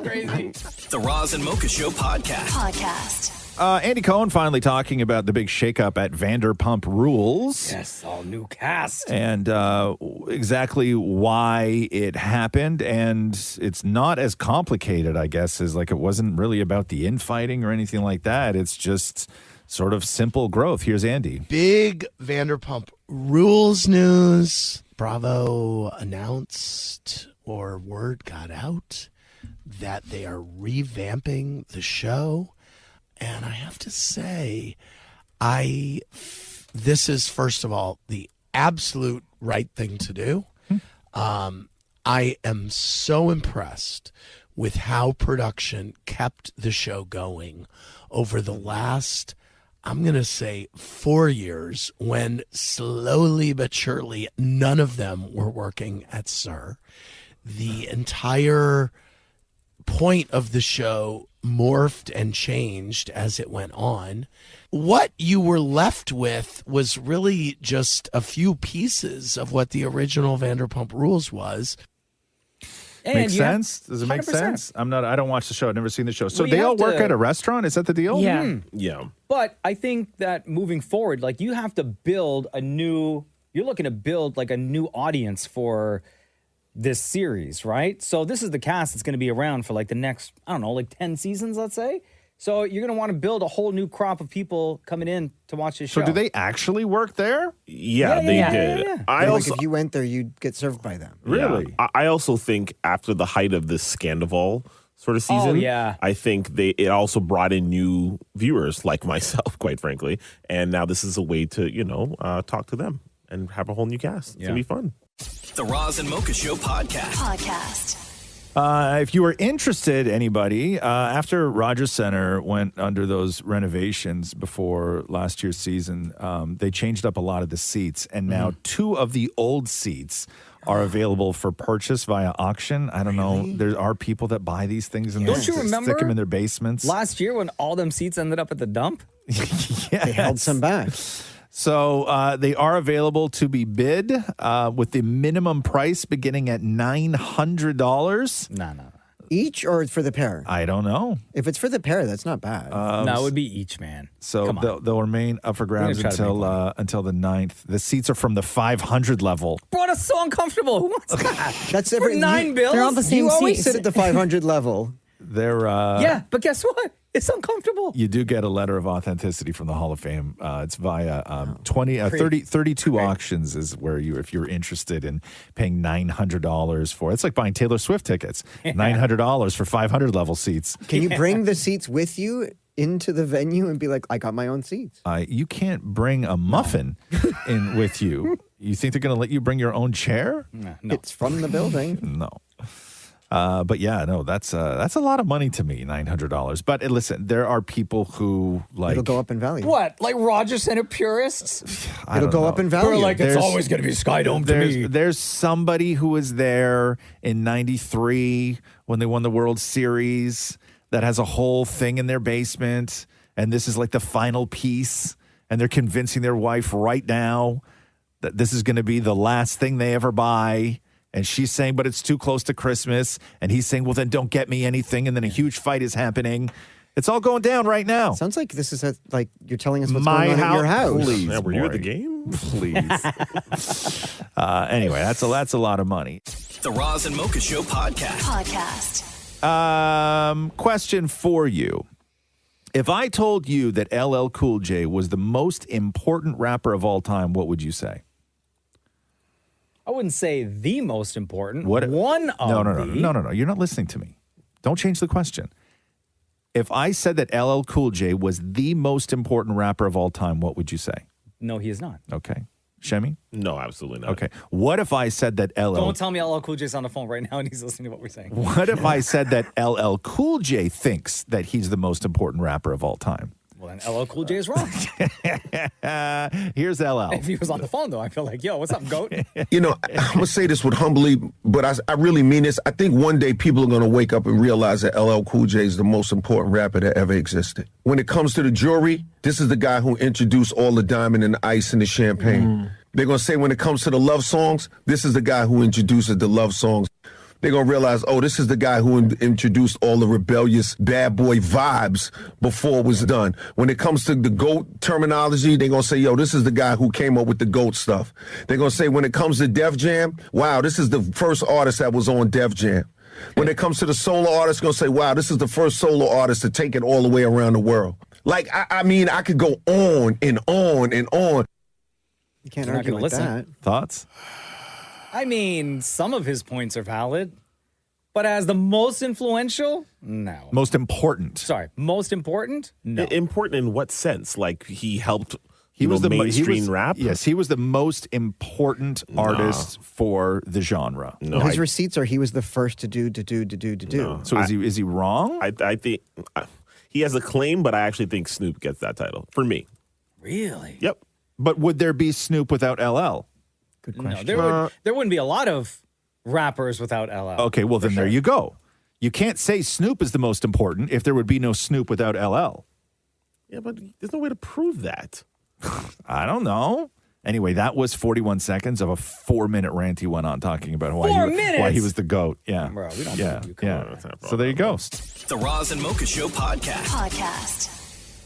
Crazy. The Roz and Mocha Show podcast. Andy Cohen finally talking about the big shakeup at Vanderpump Rules. Yes, all new cast. And exactly why it happened. And it's not as complicated, I guess, as it wasn't really about the infighting or anything like that. It's just sort of simple growth. Here's Andy. Big Vanderpump Rules news. Bravo announced, or word got out, that they are revamping the show. And I have to say, this is, first of all, the absolute right thing to do. I am so impressed with how production kept the show going over the last, I'm going to say, 4 years, when slowly but surely none of them were working at SUR. The entire point of the show morphed and changed as it went on. What you were left with was really just a few pieces of what the original Vanderpump Rules was. Makes sense? Does it make 100%. sense? I don't watch the show. I've never seen the show. So Well, they you all have work to- at a restaurant? Is that the deal? Yeah. Yeah. But I think that moving forward, like you have to build you're looking to build like a new audience for this series, right? So this is the cast that's going to be around for like the next, I don't know, like 10 seasons, let's say. So you're going to want to build a whole new crop of people coming in to watch this show. So do they actually work there? Yeah, they did. I Like, also if you went there, you'd get served by them. Really? Yeah. I also think after the height of this Scandival sort of season, yeah. I think it also brought in new viewers like myself, quite frankly. And now this is a way to, talk to them and have a whole new cast. It's going to be fun. The Roz and Mocha Show podcast. If you were interested, anybody, after Rogers Center went under those renovations before last year's season, they changed up a lot of the seats. And now 2 of the old seats are available for purchase via auction. I don't know. There are people that buy these things and Don't you remember stick them in their basements. last year when all them seats ended up at the dump? They held some back. So they are available to be bid with the minimum price beginning at $900. No. Each or for the pair? I don't know. If it's for the pair, that's not bad. No, it would be each, man. So Come on. they'll remain up for grabs gonna try to until the 9th. The seats are from the 500 level. Bro, that's so uncomfortable. Who wants that? That's For $9 bills? They're all the same You always seats. sit at the 500 level. They're yeah, but guess what? It's uncomfortable. You do get a letter of authenticity from the Hall of Fame. It's via 32 auctions is where if you're interested in paying $900 for. It's like buying Taylor Swift tickets. $900 for 500 level seats. Can you bring the seats with you into the venue and be like, I got my own seats? You can't bring a muffin in with you. You think they're going to let you bring your own chair? No. It's from the building. No. But yeah, no, that's a lot of money to me, $900. But listen, there are people who like It'll go up in value. What? Like Rogers Center purists? It'll go up in value. We're like, it's There's- always going to be Sky Dome to me. There's somebody who was there in '93 when they won the World Series that has a whole thing in their basement, and this is like the final piece, and they're convincing their wife right now that this is going to be the last thing they ever buy. And she's saying, but it's too close to Christmas. And he's saying, well, then don't get me anything. And then a huge fight is happening. It's all going down right now. Sounds like this is like you're telling us what's My going on at your house. Please, Yeah, were you at the Maury. game? Please. Anyway, that's a lot of money. The Roz and Mocha Show podcast. Question for you. If I told you that LL Cool J was the most important rapper of all time, what would you say? I wouldn't say the most important. What? One of No. You're not listening to me. Don't change the question. If I said that LL Cool J was the most important rapper of all time, what would you say? No, he is not. Okay. Shemi? No, absolutely not. Okay. What if I said that LL... Don't tell me LL Cool J's on the phone right now and he's listening to what we're saying. What if I said that LL Cool J thinks that he's the most important rapper of all time? Well, then LL Cool J is wrong. Here's LL. If he was on the phone, though, I feel like, yo, what's up, GOAT? I'm going to say this with humbly, but I really mean this. I think one day people are going to wake up and realize that LL Cool J is the most important rapper that ever existed. When it comes to the jury, this is the guy who introduced all the diamond and the ice and the champagne. They're going to say when it comes to the love songs, this is the guy who introduces the love songs. They're going to realize, oh, this is the guy who introduced all the rebellious bad boy vibes before it was done. When it comes to the GOAT terminology, they're going to say, yo, this is the guy who came up with the GOAT stuff. They're going to say when it comes to Def Jam, wow, this is the first artist that was on Def Jam. When it comes to the solo artist, going to say, wow, this is the first solo artist to take it all the way around the world. Like, I mean, I could go on and on and on. You can't You're not argue gonna with listen. that. Thoughts? I mean, some of his points are valid. But as the most influential, no. Most important. Sorry, most important? No. Important in what sense? Like he helped He was the mainstream rap? Yes, he was the most important artist for the genre. No, his receipts are he was the first to do. No. So is he wrong? I think he has a claim, but I actually think Snoop gets that title for me. Really? Yep. But would there be Snoop without LL? Good question. There wouldn't be a lot of rappers without LL. Okay, well then there you go. You can't say Snoop is the most important if there would be no Snoop without LL. Yeah, but there's no way to prove that. I don't know. Anyway, that was 41 seconds of a 4-minute rant he went on talking about why he was the GOAT. Yeah. Bro, we don't yeah. believe you. Yeah. So there you go. The Roz and Mocha Show podcast.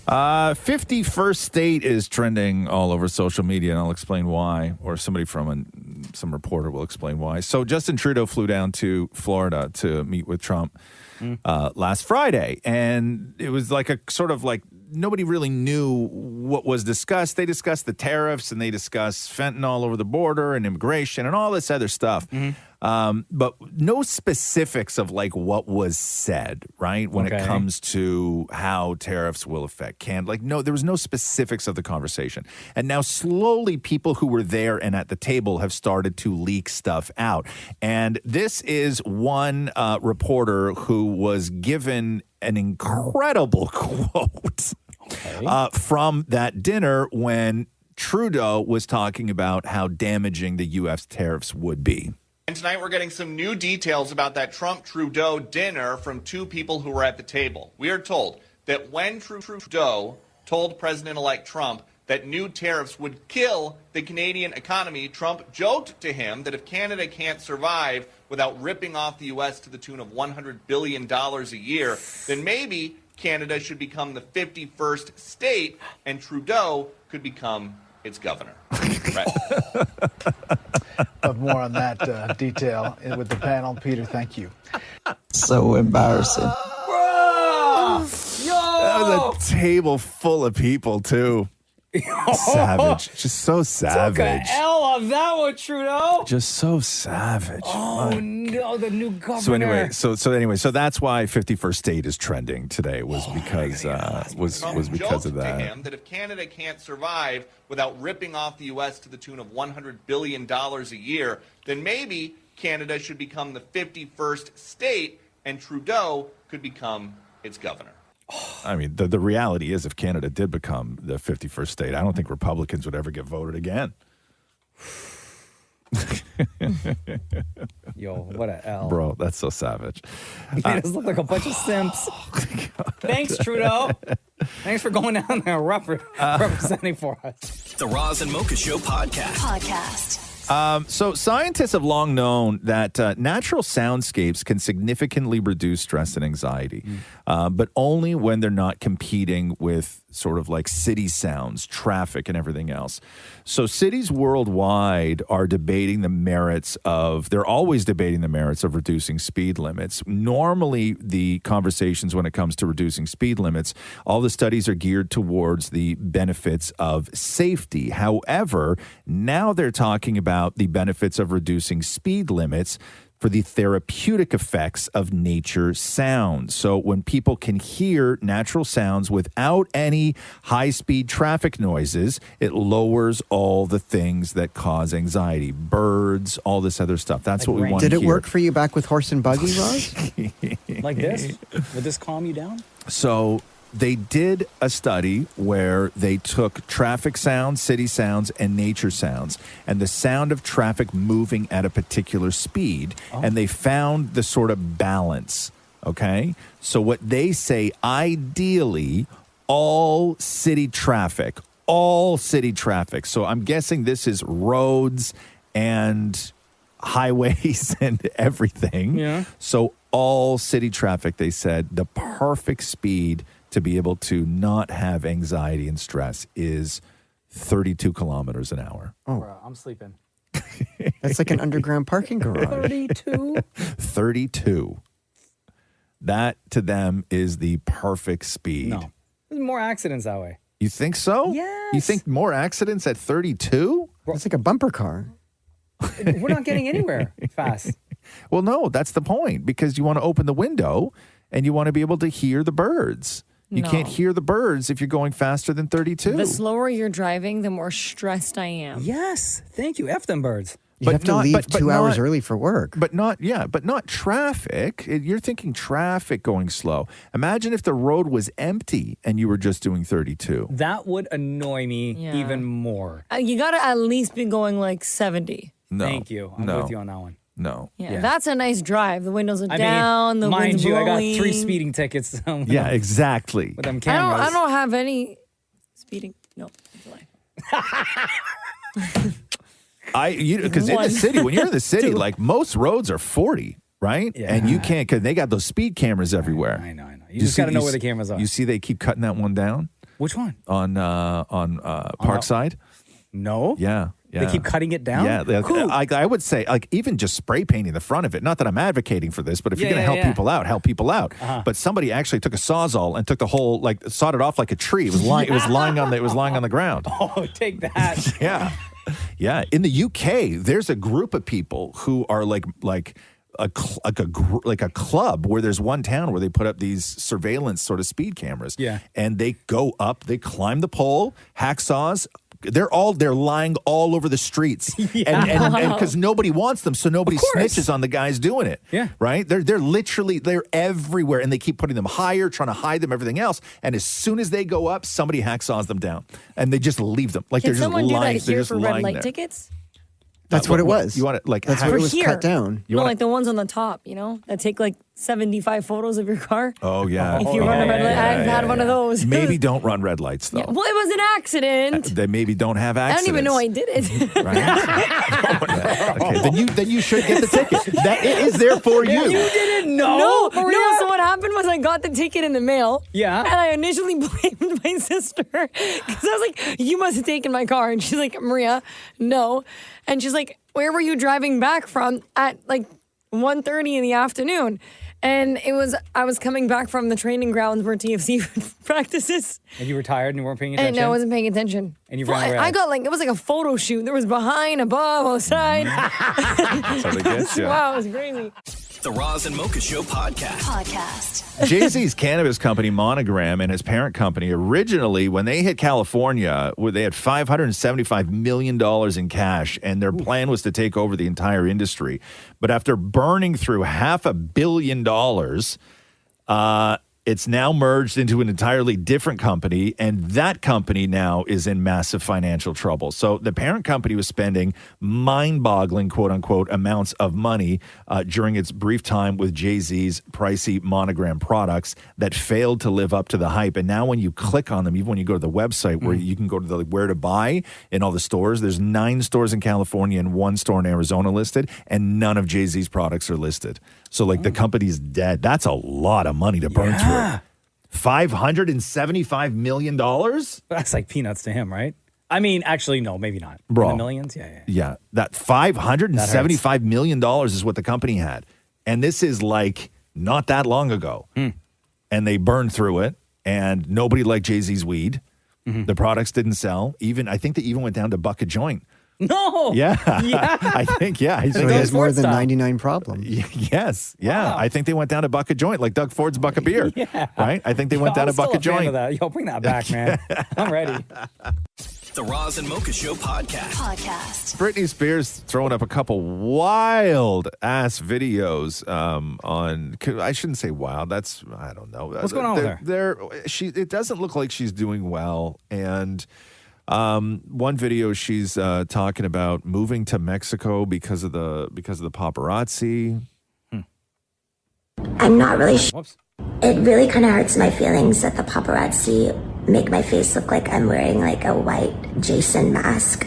51st State is trending all over social media, and I'll explain why, or somebody from some reporter will explain why. So Justin Trudeau flew down to Florida to meet with Trump last Friday, and it was like a sort of like nobody really knew what was discussed. They discussed the tariffs, and they discussed fentanyl over the border and immigration and all this other stuff. But no specifics of like what was said, right? When it comes to how tariffs will affect Canada. Like, no, there was no specifics of the conversation. And now slowly people who were there and at the table have started to leak stuff out. And this is one reporter who was given an incredible quote from that dinner when Trudeau was talking about how damaging the U.S. tariffs would be. And tonight we're getting some new details about that Trump-Trudeau dinner from two people who were at the table. We are told that when Trudeau told President-elect Trump that new tariffs would kill the Canadian economy, Trump joked to him that if Canada can't survive without ripping off the U.S. to the tune of $100 billion a year, then maybe Canada should become the 51st state and Trudeau could become its governor. Right. But more on that detail with the panel. Peter, thank you. So embarrassing. That was a table full of people, too. Savage. Just so savage. Took a L on that one, Trudeau. Just so savage. Oh, no, the new governor. So anyway, so that's why 51st State is trending today was because was because of To that. him that if Canada can't survive without ripping off the U.S. to the tune of $100 billion a year, then maybe Canada should become the 51st state and Trudeau could become its governor. I mean, the reality is if Canada did become the 51st state, I don't think Republicans would ever get voted again. Yo, what a L. Bro, that's so savage. You made us look like a bunch of simps. Thanks, Trudeau. Thanks for going down there representing for us. The Roz and Mocha Show podcast. So scientists have long known that natural soundscapes can significantly reduce stress and anxiety, but only when they're not competing with sort of like city sounds, traffic, and everything else. So cities worldwide are debating the merits of, they're always debating the merits of reducing speed limits. Normally, the conversations when it comes to reducing speed limits, all the studies are geared towards the benefits of safety. However, now they're talking about the benefits of reducing speed limits for the therapeutic effects of nature sounds. So when people can hear natural sounds without any high-speed traffic noises, it lowers all the things that cause anxiety. Birds, all this other stuff. That's what we want to hear. Did it work for you back with Horse and Buggy, Roz? Like this? Would this calm you down? So they did a study where they took traffic sounds, city sounds, and nature sounds, and the sound of traffic moving at a particular speed, and they found the sort of balance, okay? So what they say, ideally, all city traffic, so I'm guessing this is roads and highways and everything. Yeah. So all city traffic, they said, the perfect speed to be able to not have anxiety and stress is 32 kilometers an hour. Oh, Bro, I'm sleeping. That's like an underground parking garage. 32? 32. That to them is the perfect speed. No. There's more accidents that way. You think so? Yes. You think more accidents at 32? It's like a bumper car. We're not getting anywhere fast. Well, no, that's the point, because you want to open the window and you want to be able to hear the birds. You No. can't hear the birds if you're going faster than 32. The slower you're driving, the more stressed I am. Yes. Thank you. F them birds. You have to leave 2 hours early for work. But not traffic. You're thinking traffic going slow. Imagine if the road was empty and you were just doing 32. That would annoy me even more. You got to at least be going like 70. No. Thank you. I'm with you on that one. No. Yeah, that's a nice drive. The windows are I down. The mind wind's you, I got blowing. 3 speeding tickets. Yeah, exactly. With them cameras. I don't have any speeding. No. Because in the city, when you're in the city, like most roads are 40, right? Yeah. And you can't, because they got those speed cameras everywhere. I know. You just got to know where the cameras are. You see, they keep cutting that one down. Which one? On Parkside. No. Yeah. They keep cutting it down? Yeah. I would say, like, even just spray painting the front of it. Not that I'm advocating for this, but if you're going to help people out, help people out. But somebody actually took a Sawzall and took the whole, like, sawed it off like a tree. It was lying. It was lying on the ground. Oh, take that. Yeah. Yeah. In the UK, there's a group of people who are like a club where there's one town where they put up these surveillance sort of speed cameras. Yeah. And they go up, they climb the pole, hacksaws. They're lying all over the streets, and because nobody wants them, so nobody snitches on the guys doing it. Yeah, right. They're everywhere, and they keep putting them higher, trying to hide them, everything else. And as soon as they go up, somebody hacksaws them down, and they just leave them like Can they're just someone lying. do that They're here just for red lying light there. tickets? That's what it was. You want it like That's what it was here. cut down. No, like the ones on the top, that take like 75 photos of your car. Oh yeah. If you run a red light, I've had one of those. Maybe don't run red lights though. Yeah, well, it was an accident. They maybe don't have I accidents. don't even know I did it. Okay, then you should get the ticket. That it is there for you. You didn't know? No. Maria? So what happened was I got the ticket in the mail. Yeah. And I initially blamed my sister because I was like, "You must have taken my car," and she's like, "Maria, no," and she's like, "Where were you driving back from at like 1:30 in the afternoon?" And I was coming back from the training grounds where TFC practices. And you were tired and you weren't paying attention? And I wasn't paying attention. And you ran red. I got it was like a photo shoot. There was behind, above, on the side. That's how they get you. Wow, it was crazy. The Roz and Mocha Show podcast. Jay-Z's cannabis company Monogram and his parent company originally, when they hit California, they had $575 million in cash, and their plan was to take over the entire industry. But after burning through $500 million, it's now merged into an entirely different company, and that company now is in massive financial trouble. So the parent company was spending mind-boggling, quote-unquote, amounts of money during its brief time with Jay-Z's pricey Monogram products that failed to live up to the hype. And now when you click on them, even when you go to the website where you can go to the where to buy in all the stores, there's 9 stores in California and 1 store in Arizona listed, and none of Jay-Z's products are listed. So, the company's dead. That's a lot of money to burn through. $575 million? That's like peanuts to him, right? I mean, actually, no, maybe not. Bro. In the millions? Yeah. Yeah, that $575 million is what the company had. And this is like not that long ago. And they burned through it, and nobody liked Jay-Z's weed. The products didn't sell. I think they even went down to buck a joint. No. Yeah. I think, So he has more than 99 problems. Yes. Yeah. Wow. I think they went down to buck a joint, like Doug Ford's buck a beer. Right? I think they went down to buck a joint. Yo, bring that back, man. I'm ready. The Roz and Mocha Show podcast. Britney Spears throwing up a couple wild ass videos on. I shouldn't say wild. That's, I don't know. What's going on with her? It doesn't look like she's doing well. And one video she's talking about moving to Mexico because of the paparazzi. I'm not really sure. It really kind of hurts my feelings that the paparazzi make my face look like I'm wearing like a white Jason mask.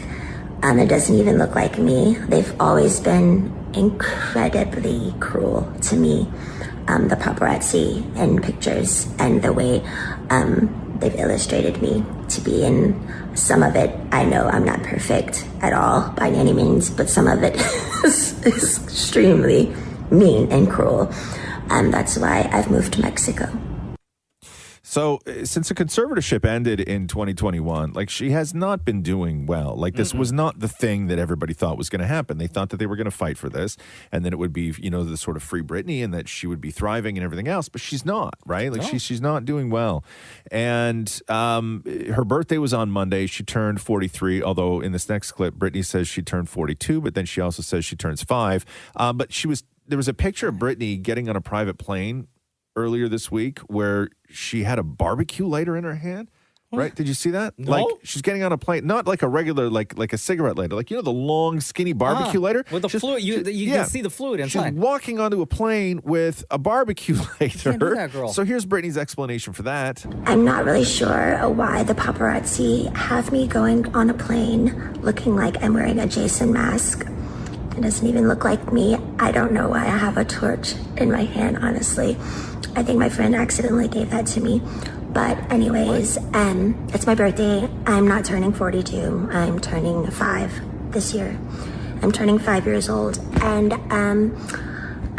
It doesn't even look like me. They've always been incredibly cruel to me, the paparazzi and pictures and the way they've illustrated me to be. In some of it, I know I'm not perfect at all by any means, but some of it is extremely mean and cruel. And that's why I've moved to Mexico. So since the conservatorship ended in 2021, like she has not been doing well. Like this was not the thing that everybody thought was going to happen. They thought that they were going to fight for this and then it would be, the sort of free Britney and that she would be thriving and everything else, but she's not, right? Like she's not doing well. And her birthday was on Monday. She turned 43, although in this next clip, Britney says she turned 42, but then she also says she turns 5. But there was a picture of Britney getting on a private plane earlier this week where she had a barbecue lighter in her hand. Right? Did you see that? No. Like she's getting on a plane, not like a regular, like a cigarette lighter, like the long, skinny barbecue lighter with the fluid. You can see the fluid inside. She's walking onto a plane with a barbecue lighter. Can't do that, girl. So here's Britney's explanation for that. I'm not really sure why the paparazzi have me going on a plane looking like I'm wearing a Jason mask. It doesn't even look like me. I don't know why I have a torch in my hand, honestly. I think my friend accidentally gave that to me. But anyways, it's my birthday. I'm not turning 42. I'm turning 5 this year. I'm turning 5 years old. And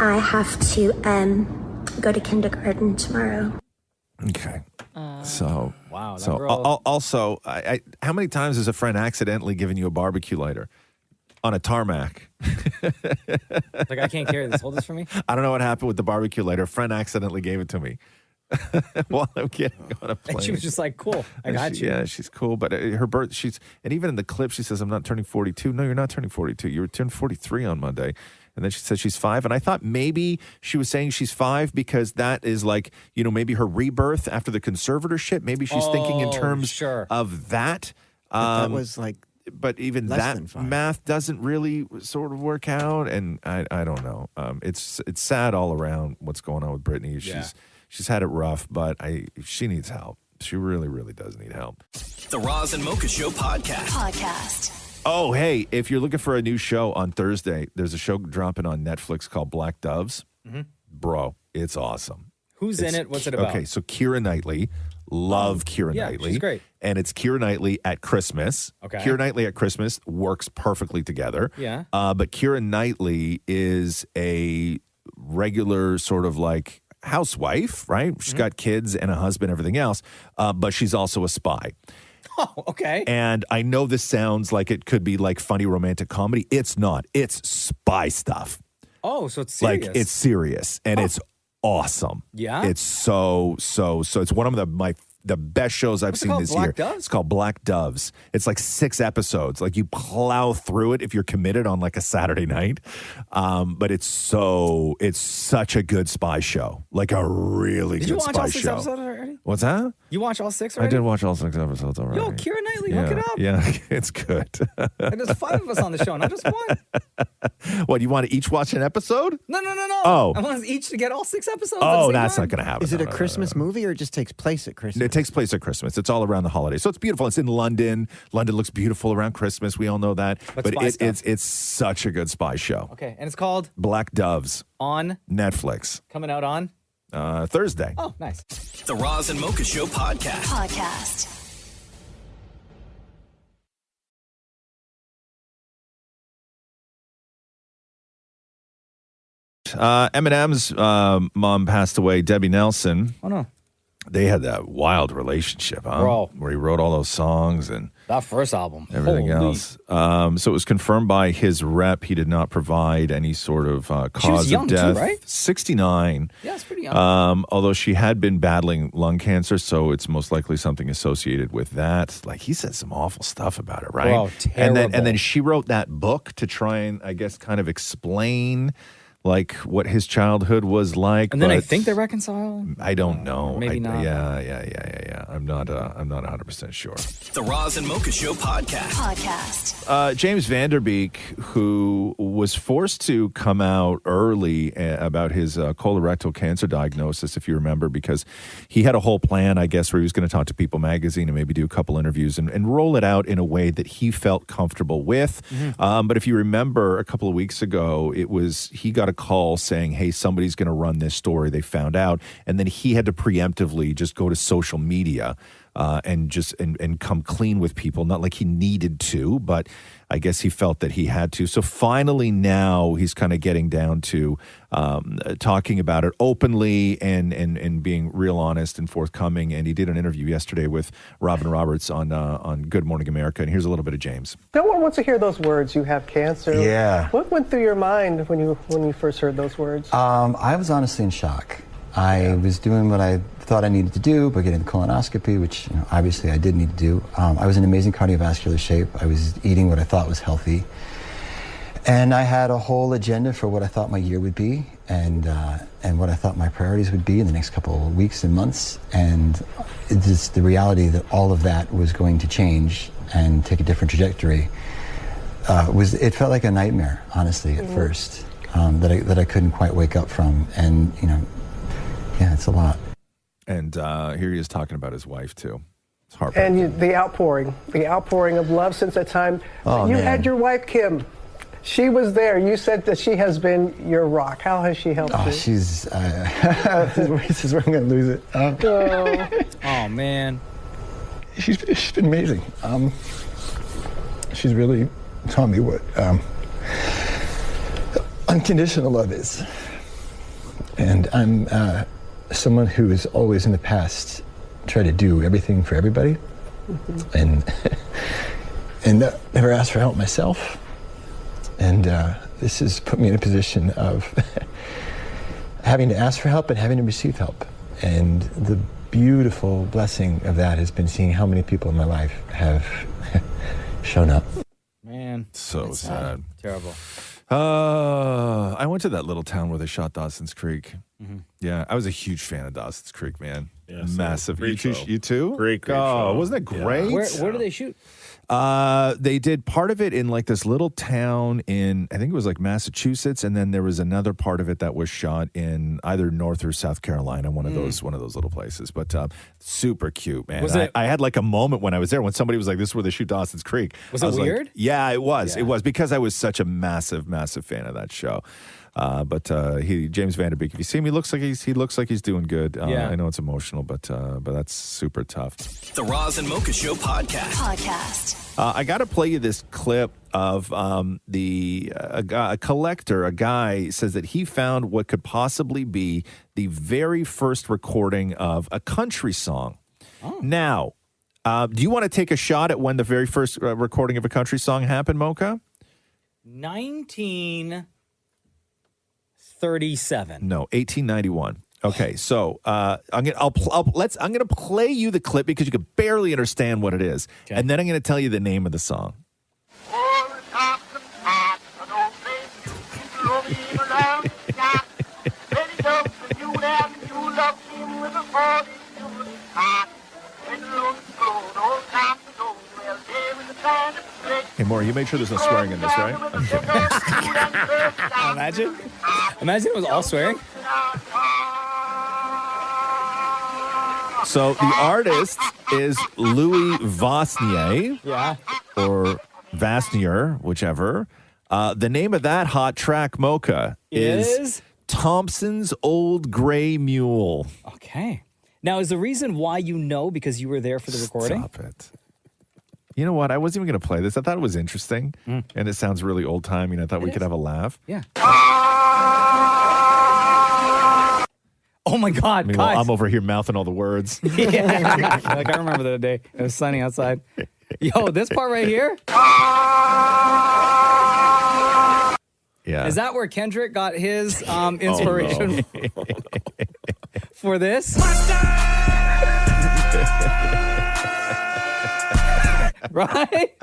I have to go to kindergarten tomorrow. Okay. So wow. That So girl- also, how many times has a friend accidentally given you a barbecue lighter on a tarmac? Like, I can't carry this. Hold this for me. I don't know what happened with the barbecue lighter. A friend accidentally gave it to me while I'm getting on a plane. And she was just like, cool, I got you. Yeah, she's cool. But her birth, and even in the clip, she says, I'm not turning 42. No, you're not turning 42. You turned 43 on Monday. And then she said she's 5. And I thought maybe she was saying she's 5 because that is like, maybe her rebirth after the conservatorship. Maybe she's thinking in terms of that. But that was like, but even less that than 5. math doesn't really sort of work out. And I don't know. It's sad all around what's going on with Britney. She's had it rough, but she needs help. She really, really does need help. The Roz and Mocha Show podcast. Oh, hey, if you're looking for a new show on Thursday, there's a show dropping on Netflix called Black Doves. Mm-hmm. Bro, it's awesome. Who's in it? What's it about? Okay, so Keira Knightley. Love Keira Knightley. She's great. And it's Keira Knightley at Christmas. Okay. Keira Knightley at Christmas works perfectly together. Yeah. But Keira Knightley is a regular sort of like housewife, right? She's got kids and a husband, everything else. But she's also a spy. Oh, okay. And I know this sounds like it could be like funny romantic comedy. It's not. It's spy stuff. Oh, so it's serious. Like it's serious and it's awesome. Yeah? It's so it's one of the best shows I've seen this year. Doves? It's called Black Doves. It's like 6 episodes. Like you plow through it if you're committed on like a Saturday night. But it's such a good spy show. Like a really Did you good watch spy all 6 show. episodes already? What's that? You watch all 6 I already? did watch all 6 episodes already. Yo, Keira Knightley, yeah, look it up. Yeah, it's good. And there's 5 of us on the show, not just one. What, you want to each watch an episode? No. Oh. I want us each to get all 6 episodes. Oh, that's not going to happen. Is it No, a no, no, Christmas movie or it just takes place at Christmas? It takes place at Christmas. It's all around the holidays. So it's beautiful. It's in London. London looks beautiful around Christmas. We all know that. But it's such a good spy show. Okay, and it's called Black Doves On Netflix. Coming out on Thursday. Oh, nice. The Roz and Mocha Show podcast. Eminem's mom passed away, Debbie Nelson. Oh, no. They had that wild relationship, huh? Bro. Where he wrote all those songs and That first album. everything Holy. else. So it was confirmed by his rep. He did not provide any sort of cause She was young of too, death. right? 69. Yeah, it's pretty young. Although she had been battling lung cancer, so it's most likely something associated with that. Like he said some awful stuff about it, right? Bro, and terrible. then she wrote that book to try and I guess kind of explain like what his childhood was like. And then I but think they reconcile. I don't know. Maybe not. Yeah. I'm not 100% sure. The Roz and Mocha Show podcast. James Van Der Beek, who was forced to come out early about his colorectal cancer diagnosis, if you remember, because he had a whole plan, I guess, where he was going to talk to People Magazine and maybe do a couple interviews and roll it out in a way that he felt comfortable with. But if you remember, a couple of weeks ago, he got a call saying, hey, somebody's going to run this story. They found out. And then he had to preemptively just go to social media and come clean with people. Not like he needed to, but I guess he felt that he had to. So finally now he's kind of getting down to talking about it openly and being real honest and forthcoming. And he did an interview yesterday with Robin Roberts on Good Morning America. And here's a little bit of James. No one wants to hear those words. You have cancer. Yeah. What went through your mind when you first heard those words? I was honestly in shock. I was doing what I thought I needed to do, but getting the colonoscopy, which obviously I did need to do. I was in amazing cardiovascular shape. I was eating what I thought was healthy. And I had a whole agenda for what I thought my year would be and what I thought my priorities would be in the next couple of weeks and months. And it's just the reality that all of that was going to change and take a different trajectory. It felt like a nightmare, honestly, at first, that I couldn't quite wake up from. And, yeah, it's a lot. And here he is talking about his wife, too. It's heartbreaking. And the outpouring of love since that time. Oh, you man. had your wife, Kim. She was there. You said that she has been your rock. How has she helped you? She's... this is where I'm going to lose it. Oh, man. She's been amazing. She's really taught me what unconditional love is. And I'm someone who has always in the past tried to do everything for everybody, and never asked for help myself. And this has put me in a position of having to ask for help and having to receive help. And the beautiful blessing of that has been seeing how many people in my life have shown up. Man, so sad. Terrible. I went to that little town where they shot Dawson's Creek. Mhm. Yeah, I was a huge fan of Dawson's Creek, man. Yeah, same. Massive. Great You show. too? Great Oh, show. wasn't that Yeah. great? Where do they shoot? They did part of it in like this little town in, I think it was like Massachusetts, and then there was another part of it that was shot in either North or South Carolina, one of those little places. But super cute, man. Was it- I had like a moment when I was there when somebody was like, "This is where they shoot Dawson's Creek." Was I it like, weird? yeah, it was. Yeah. It was because I was such a massive fan of that show. But James Vanderbeek, if you see him, he looks like he's doing good. Yeah. I know it's emotional, but that's super tough. The Roz and Mocha Show podcast. I got to play you this clip of a collector, a guy says that he found what could possibly be the very first recording of a country song. Oh. Now, do you want to take a shot at when the very first recording of a country song happened, Mocha? 1937. No, 1891. Okay, so I'm gonna play you the clip because you can barely understand what it is, and then I'm gonna tell you the name of the song. Hey, Maury, you made sure there's no swearing in this, right? I'm kidding. Imagine it was all swearing. So the artist is Louis Vosnier. Yeah. Or Vasnier, whichever. The name of that hot track, Mocha, is Thompson's Old Gray Mule. Okay. Now, is the reason why you know because you were there for the recording? Stop it. You know what? I wasn't even going to play this. I thought it was interesting, and it sounds really old-timey, and I thought we could have a laugh. Yeah. Oh, my God, Meanwhile, guys. I'm over here mouthing all the words. Yeah. Like, I remember the day. It was sunny outside. Yo, this part right here? Yeah. Is that where Kendrick got his inspiration for this? Right?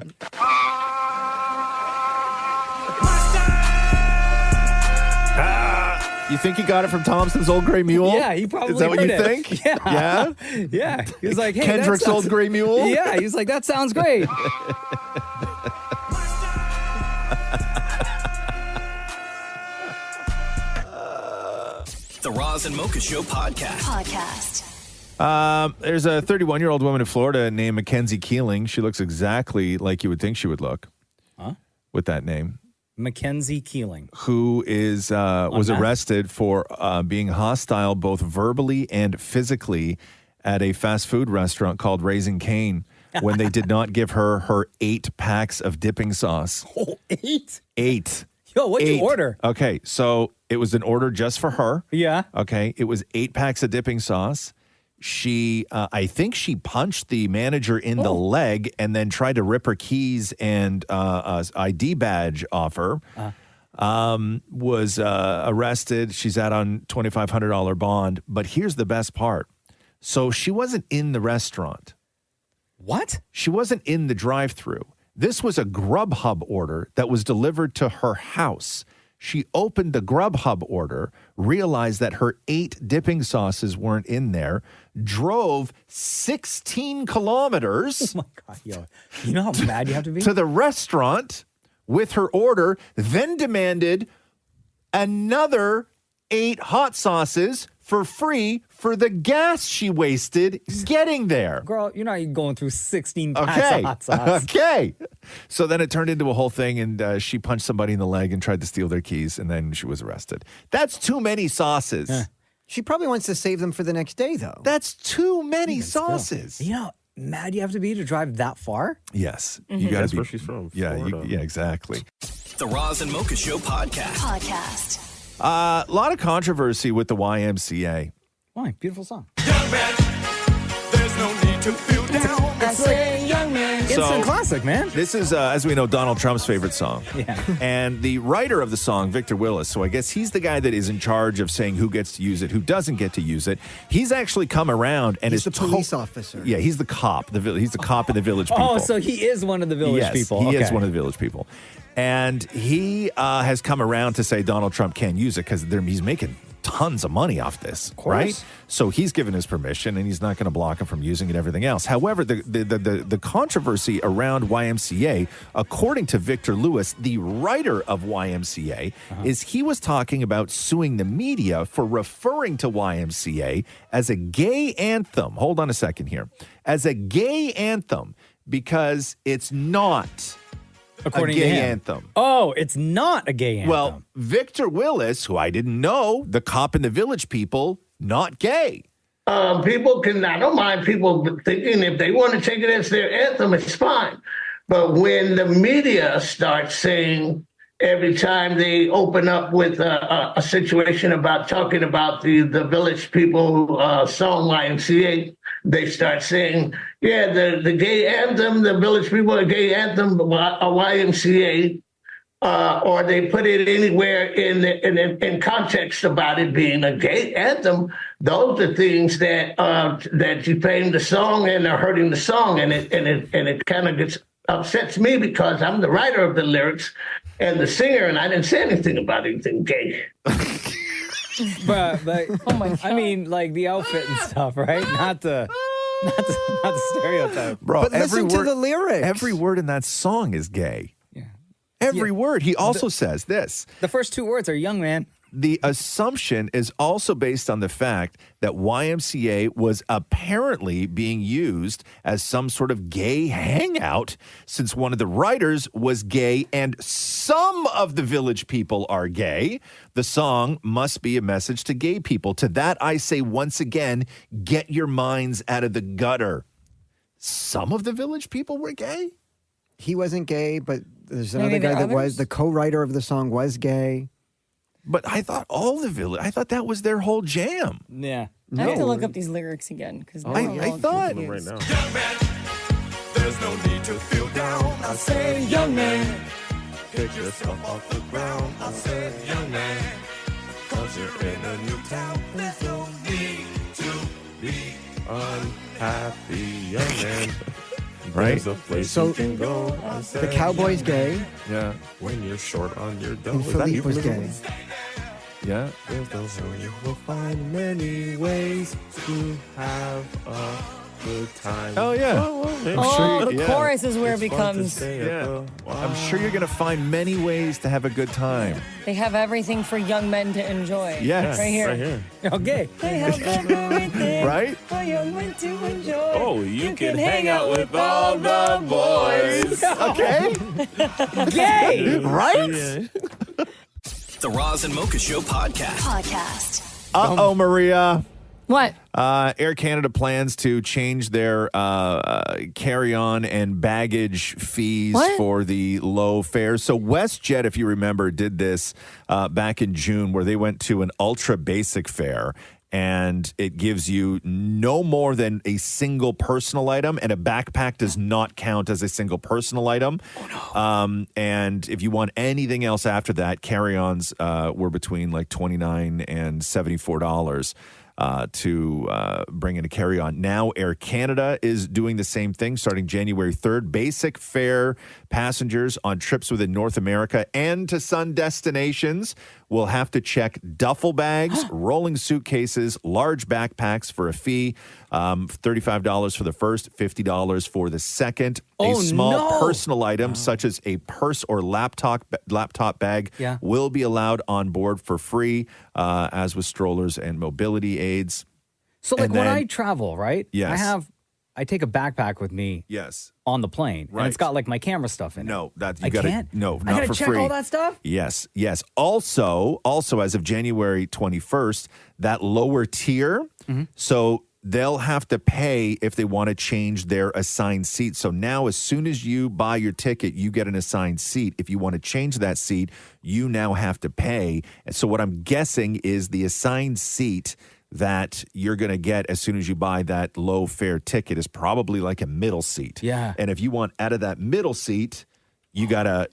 You think he got it from Thompson's Old Gray Mule? Yeah, he probably Is that what heard you it. think? Yeah. Yeah. He was like, hey, that Kendrick's sounds- Old Gray Mule? Yeah, he was like, that sounds great. The Roz and Mocha Show podcast. There's a 31-year-old woman in Florida named Mackenzie Keeling. She looks exactly like you would think she would look. Huh? With that name. Mackenzie Keeling. Who was meth? arrested for being hostile both verbally and physically at a fast food restaurant called Raising Cane when they did not give her 8 packs of dipping sauce. Oh, 8? 8. Yo, what'd you order? Okay, so it was an order just for her. Yeah. Okay, it was 8 packs of dipping sauce. She, I think she punched the manager in the leg and then tried to rip her keys and ID badge off her. Was arrested. She's out on $2,500 bond. But here's the best part. So she wasn't in the restaurant. What? She wasn't in the drive-thru. This was a Grubhub order that was delivered to her house. She opened the Grubhub order, realized that her 8 dipping sauces weren't in there, drove 16 kilometers. Oh my God, yo. You know how mad you have to be? To the restaurant with her order, then demanded another 8 hot sauces for free for the gas she wasted getting there. Girl, you're not even going through 16 packs of hot sauce. Okay. So then it turned into a whole thing, and she punched somebody in the leg and tried to steal their keys, and then she was arrested. That's too many sauces. She probably wants to save them for the next day, though. That's too many sauces. You know how mad you have to be to drive that far? Yes. Mhm. You got to That's be. where she's from, Yeah, Florida. yeah, exactly. The Roz and Mocha Show podcast. A lot of controversy with the YMCA. Why? Beautiful song. There's no need to feel down. It's like young man. Instant classic, man. This is, as we know, Donald Trump's favorite song. Yeah. And the writer of the song, Victor Willis, so I guess he's the guy that is in charge of saying who gets to use it, who doesn't get to use it. He's actually come around and He's is the police officer. Yeah, he's the cop. He's the cop in the Village People. Oh, so he is one of the village Yes, people. he is Okay. one of the Village People. And he has come around to say Donald Trump can't use it because he's making tons of money off this, right? So he's given his permission, and he's not going to block him from using it and everything else. However, the controversy around YMCA, according to Victor Lewis, the writer of YMCA, is he was talking about suing the media for referring to YMCA as a gay anthem. Hold on a second here. As a gay anthem, because it's not According a gay to him. anthem. Oh, it's not a gay anthem. Well, Victor Willis, who I didn't know, the cop in the Village People, not gay. People can, I don't mind people thinking if they want to take it as their anthem, it's fine. But when the media starts saying every time they open up with a situation about talking about the Village People song YMCA, they start saying, yeah, the gay anthem, the Village People, a gay anthem, a YMCA, or they put it anywhere in context about it being a gay anthem. Those are things that defame the song and are hurting the song, and it kind of upsets me because I'm the writer of the lyrics and the singer, and I didn't say anything about anything gay. But oh my God. I mean, like the outfit and stuff, right? Not the stereotype. Bro, But listen to the lyrics. Every word in that song is gay. Yeah. Every word. He also says this. The first 2 words are young man. The assumption is also based on the fact that YMCA was apparently being used as some sort of gay hangout since one of the writers was gay and some of the Village People are gay. The song must be a message to gay people. To that, I say once again, get your minds out of the gutter. Some of the Village People were gay? He wasn't gay, but there's Maybe another guy the that was. others? The co-writer of the song was gay. But I thought I thought that was their whole jam. Yeah. I have to look up these lyrics again because I thought right now. There's no need to feel down. I say, young man, pick yourself off the ground. I said, young man, cause you're in a new town. There's no need to be Unhappy young man. Right? There's a place So, you can go. I The said, cowboy's gay, Yeah. when you're short on your dough. and Is that Philippe you, was Philippe? gay. Yeah. There's no hurry. You will find many ways to have a good time. Oh, yeah. Oh, the chorus is where it becomes. Yeah. I'm sure you're going to find many ways to have a good time. They have everything for young men to enjoy. Yes. Right here. Right here. Okay. They have everything Right? for young men to enjoy. Oh, you can hang out with all the boys. Okay. Gay. Right? The Roz and Mocha Show podcast. Uh-oh, Maria. What? Air Canada plans to change their carry-on and baggage fees for the low fares. So WestJet, if you remember, did this back in June where they went to an ultra basic fare. And it gives you no more than a single personal item, and a backpack does not count as a single personal item. Oh, no. And if you want anything else after that, carry-ons were between like $29 and $74 to bring in a carry-on. Now Air Canada is doing the same thing starting January 3rd. Basic fare passengers on trips within North America and to sun destinations will have to check duffel bags, rolling suitcases, large backpacks for a fee. $35 for the first, $50 for the second. A small personal item such as a purse or laptop bag will be allowed on board for free, as with strollers and mobility aids. So like when I travel, right? Yes. I take a backpack with me. Yes. On the plane. Right. And it's got like my camera stuff in it. No, that you I gotta can't? no, I not gotta for check free. all that stuff? Yes. Also as of January 21st, that lower tier, so they'll have to pay if they want to change their assigned seat. So now as soon as you buy your ticket, you get an assigned seat. If you want to change that seat, you now have to pay. And so what I'm guessing is the assigned seat that you're going to get as soon as you buy that low fare ticket is probably like a middle seat. Yeah. And if you want out of that middle seat, you gotta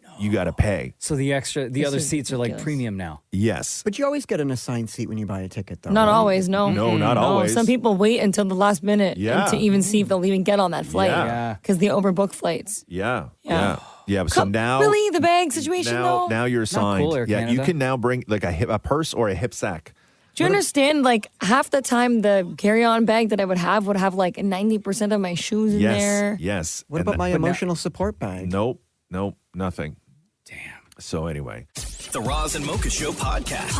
pay. So the other seats are like premium now. Yes. But you always get an assigned seat when you buy a ticket, though. Not right? always, no. No, not always. Some people wait until the last minute Yeah. to even see if they'll even get on that flight. Yeah. Because they overbook flights. Yeah. Yeah. So now Really? The bag situation, though? now you're assigned. cool, Air You Canada. can now bring like a purse or a hip sack. Do you understand? Like half the time, the carry-on bag that I would have like 90% of my shoes in there. Yes. What about my emotional support bag? Nope, nothing. Damn. So anyway. The Roz and Mocha Show podcast.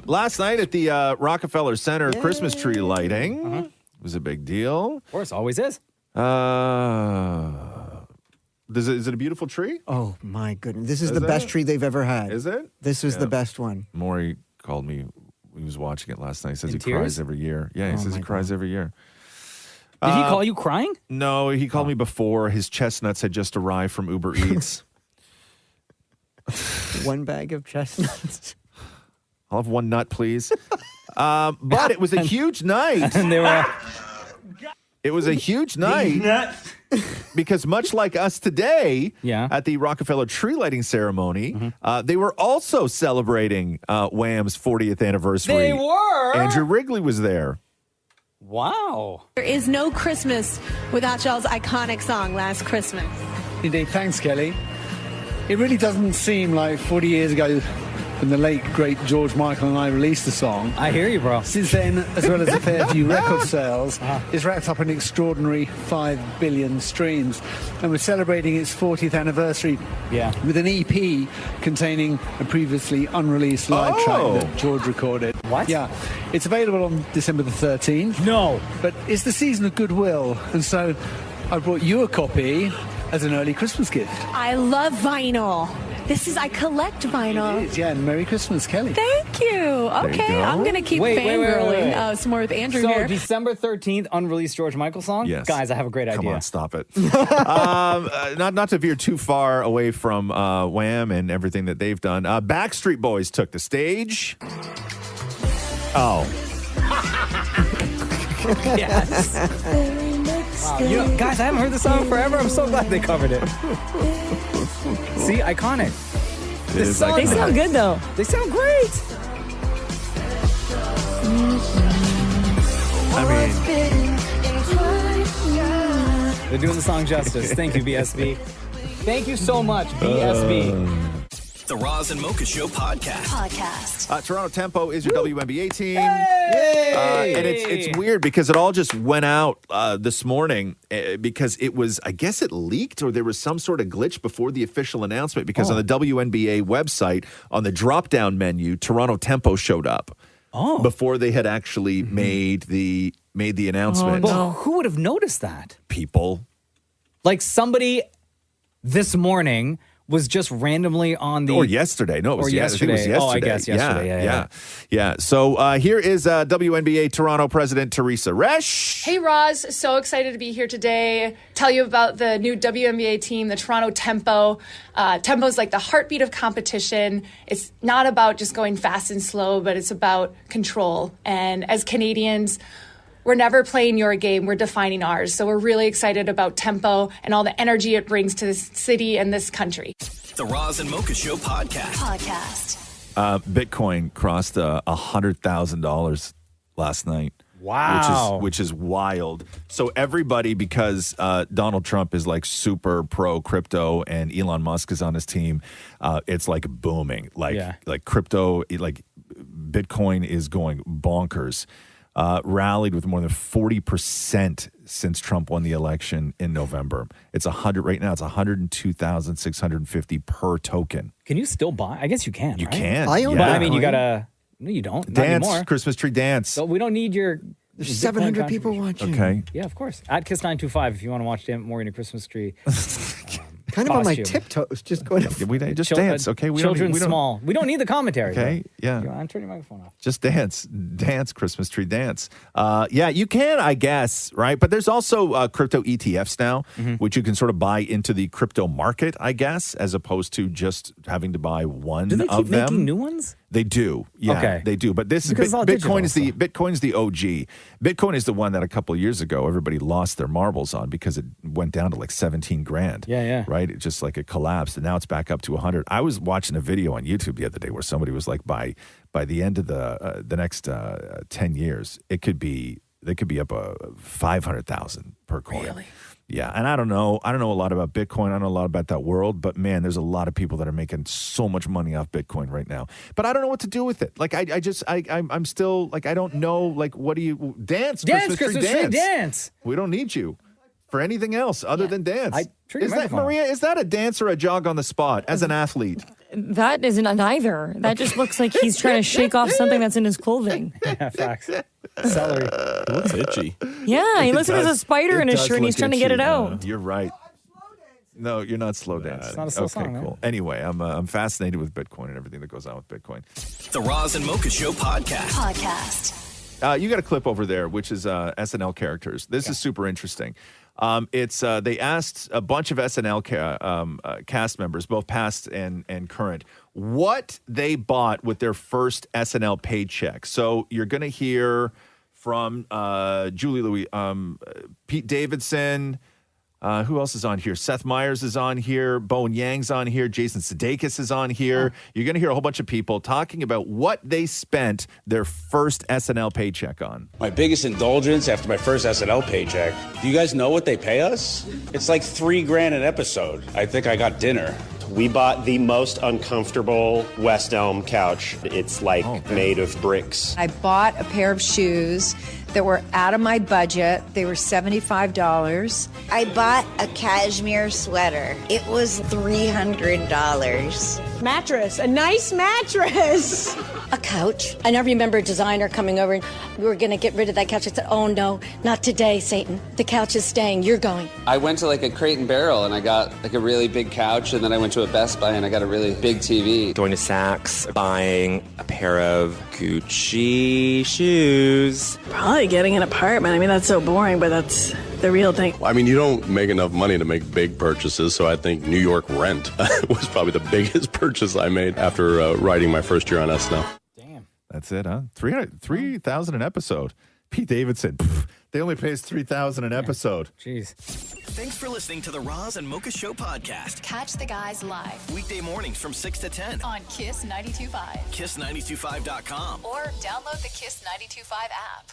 Last night at the Rockefeller Center Christmas tree lighting was a big deal. Of course, always is. Is it a beautiful tree? Oh, my goodness. This is Is the best it? tree they've ever had. Is it? This is Yeah. the best one. Maury called me. He was watching it last night. He says In he tears? cries every year. Yeah, he Oh says he my cries every year. Did he call you crying? No, he called me before. His chestnuts had just arrived from Uber Eats. One bag of chestnuts. I'll have one nut, please. But it was a huge night. And they were. It was a huge night because much like us today at the Rockefeller tree lighting ceremony, they were also celebrating Wham's 40th anniversary. They were? Andrew Wrigley was there. Wow. There is no Christmas without y'all's iconic song, Last Christmas. Indeed, thanks, Kelly. It really doesn't seem like 40 years ago when the late, great George Michael and I released the song. I hear you, bro. Since then, as well as a fair few record sales, it's racked up an extraordinary 5 billion streams. And we're celebrating its 40th anniversary with an EP containing a previously unreleased live track that George recorded. What? Yeah. It's available on December the 13th. No. But it's the season of goodwill, and so I brought you a copy as an early Christmas gift. I love vinyl. I collect vinyl. It is, yeah, and Merry Christmas, Kelly. Thank you. Okay, go. I'm going to keep fangirling some more with Andrew So here. December 13th, unreleased George Michael song? Yes. Guys, I have a great idea. Come on, stop it. Not to veer too far away from Wham and everything that they've done. Backstreet Boys took the stage. Oh. Yes. Wow, guys, I haven't heard the song forever. I'm so glad they covered it. See, iconic. It is They sound good, though. They sound great. They're doing the song justice. Thank you, BSB. Thank you so much, BSB. The Roz and Mocha Show podcast. Toronto Tempo is your WNBA team. And it's weird because it all just went out this morning because it was, I guess it leaked or there was some sort of glitch before the official announcement because on the WNBA website, on the drop-down menu, Toronto Tempo showed up before they had actually made the announcement. Well, who would have noticed that? People. Like somebody this morning was just randomly on the... Or yesterday. No, it was yesterday. I think it was yesterday. Oh, I guess yesterday. Yeah. So here is WNBA Toronto president Teresa Resch. Hey, Roz. So excited to be here today. Tell you about the new WNBA team, the Toronto Tempo. Tempo is like the heartbeat of competition. It's not about just going fast and slow, but it's about control. And as Canadians, we're never playing your game. We're defining ours. So we're really excited about Tempo and all the energy it brings to this city and this country. The Roz and Mocha Show podcast. Bitcoin crossed $100,000 last night. Wow. Which is wild. So everybody, because Donald Trump is like super pro crypto and Elon Musk is on his team, it's like booming. Like crypto, like Bitcoin is going bonkers. Rallied with more than 40% since Trump won the election in November. It's 100 right now. It's 102,650 per token. Can you still buy? I guess you can. You right? can. But Yeah. I mean, you gotta. No, you don't. Not Dance, anymore. Christmas tree dance. So we don't need your. There's Bitcoin 700 people contribution. watching. Okay. Yeah, of course. At Kiss925 if you want to watch Dan Morgan a Christmas tree. Kind of on my costume. tiptoes, just going. We just Chil- dance, okay? Children small. We don't need the commentary. Okay, though. yeah. I'm turning your microphone off. Just dance, Christmas tree dance. Yeah, you can, I guess, right? But there's also crypto ETFs now, which you can sort of buy into the crypto market, I guess, as opposed to just having to buy one Do they of keep them. making new ones? They do, yeah, Okay. they do. But this Because it's all digital, Bitcoin's the OG. Bitcoin is the one that a couple of years ago everybody lost their marbles on because it went down to like 17 grand. Yeah. Right, it just like it collapsed, and now it's back up to 100. I was watching a video on YouTube the other day where somebody was like, by the end of the next 10 years, they could be up 500,000 per coin. Really? Yeah, and I don't know a lot about Bitcoin. I don't know a lot about that world, but man, there's a lot of people that are making so much money off Bitcoin right now. But I don't know what to do with it. Like I'm still like, I don't know, like, what do you dance? Christmas tree dance. We don't need you for anything else other than dance. turn your Is that, microphone Maria, is that a dance or a jog on the spot as an athlete? That isn't either. That just looks like he's trying to shake off something that's in his clothing. Yeah, facts. Celery. It looks itchy. Yeah, he looks like there's a spider in his does shirt and he's look trying to get it itchy. out. You're right. No, you're not slow dance. It's not a slow okay, song, man. cool. Anyway, I'm fascinated with Bitcoin and everything that goes on with Bitcoin. The Roz and Mocha Show podcast. You got a clip over there, which is SNL characters. This is super interesting. It's they asked a bunch of SNL cast members, both past and current, what they bought with their first SNL paycheck. So you're going to hear from Julie Louis, Pete Davidson. Who else is on here? Seth Meyers is on here. Bowen Yang's on here. Jason Sudeikis is on here. You're going to hear a whole bunch of people talking about what they spent their first SNL paycheck on. My biggest indulgence after my first SNL paycheck. Do you guys know what they pay us? It's like $3,000 an episode. I think I got dinner. We bought the most uncomfortable West Elm couch. It's like made of bricks. I bought a pair of shoes that were out of my budget. They were $75. I bought a cashmere sweater. It was $300. Mattress, a nice mattress. A couch. I now remember a designer coming over and we were going to get rid of that couch. I said, oh no, not today, Satan. The couch is staying. You're going. I went to like a Crate and Barrel and I got like a really big couch, and then I went to a Best Buy and I got a really big TV. Going to Saks, buying a pair of Gucci shoes. Probably getting an apartment. I mean, that's so boring, but that's the real thing. I mean, you don't make enough money to make big purchases, so I think New York rent was probably the biggest purchase I made after writing my first year on SNL. That's it, huh? $3,000 an episode. Pete Davidson, they only pay us $3,000 an episode. Jeez. Thanks for listening to the Roz and Mocha Show podcast. Catch the guys live Weekday mornings from 6 to 10 on Kiss 92.5. Kiss925.com. Or download the Kiss 92.5 app.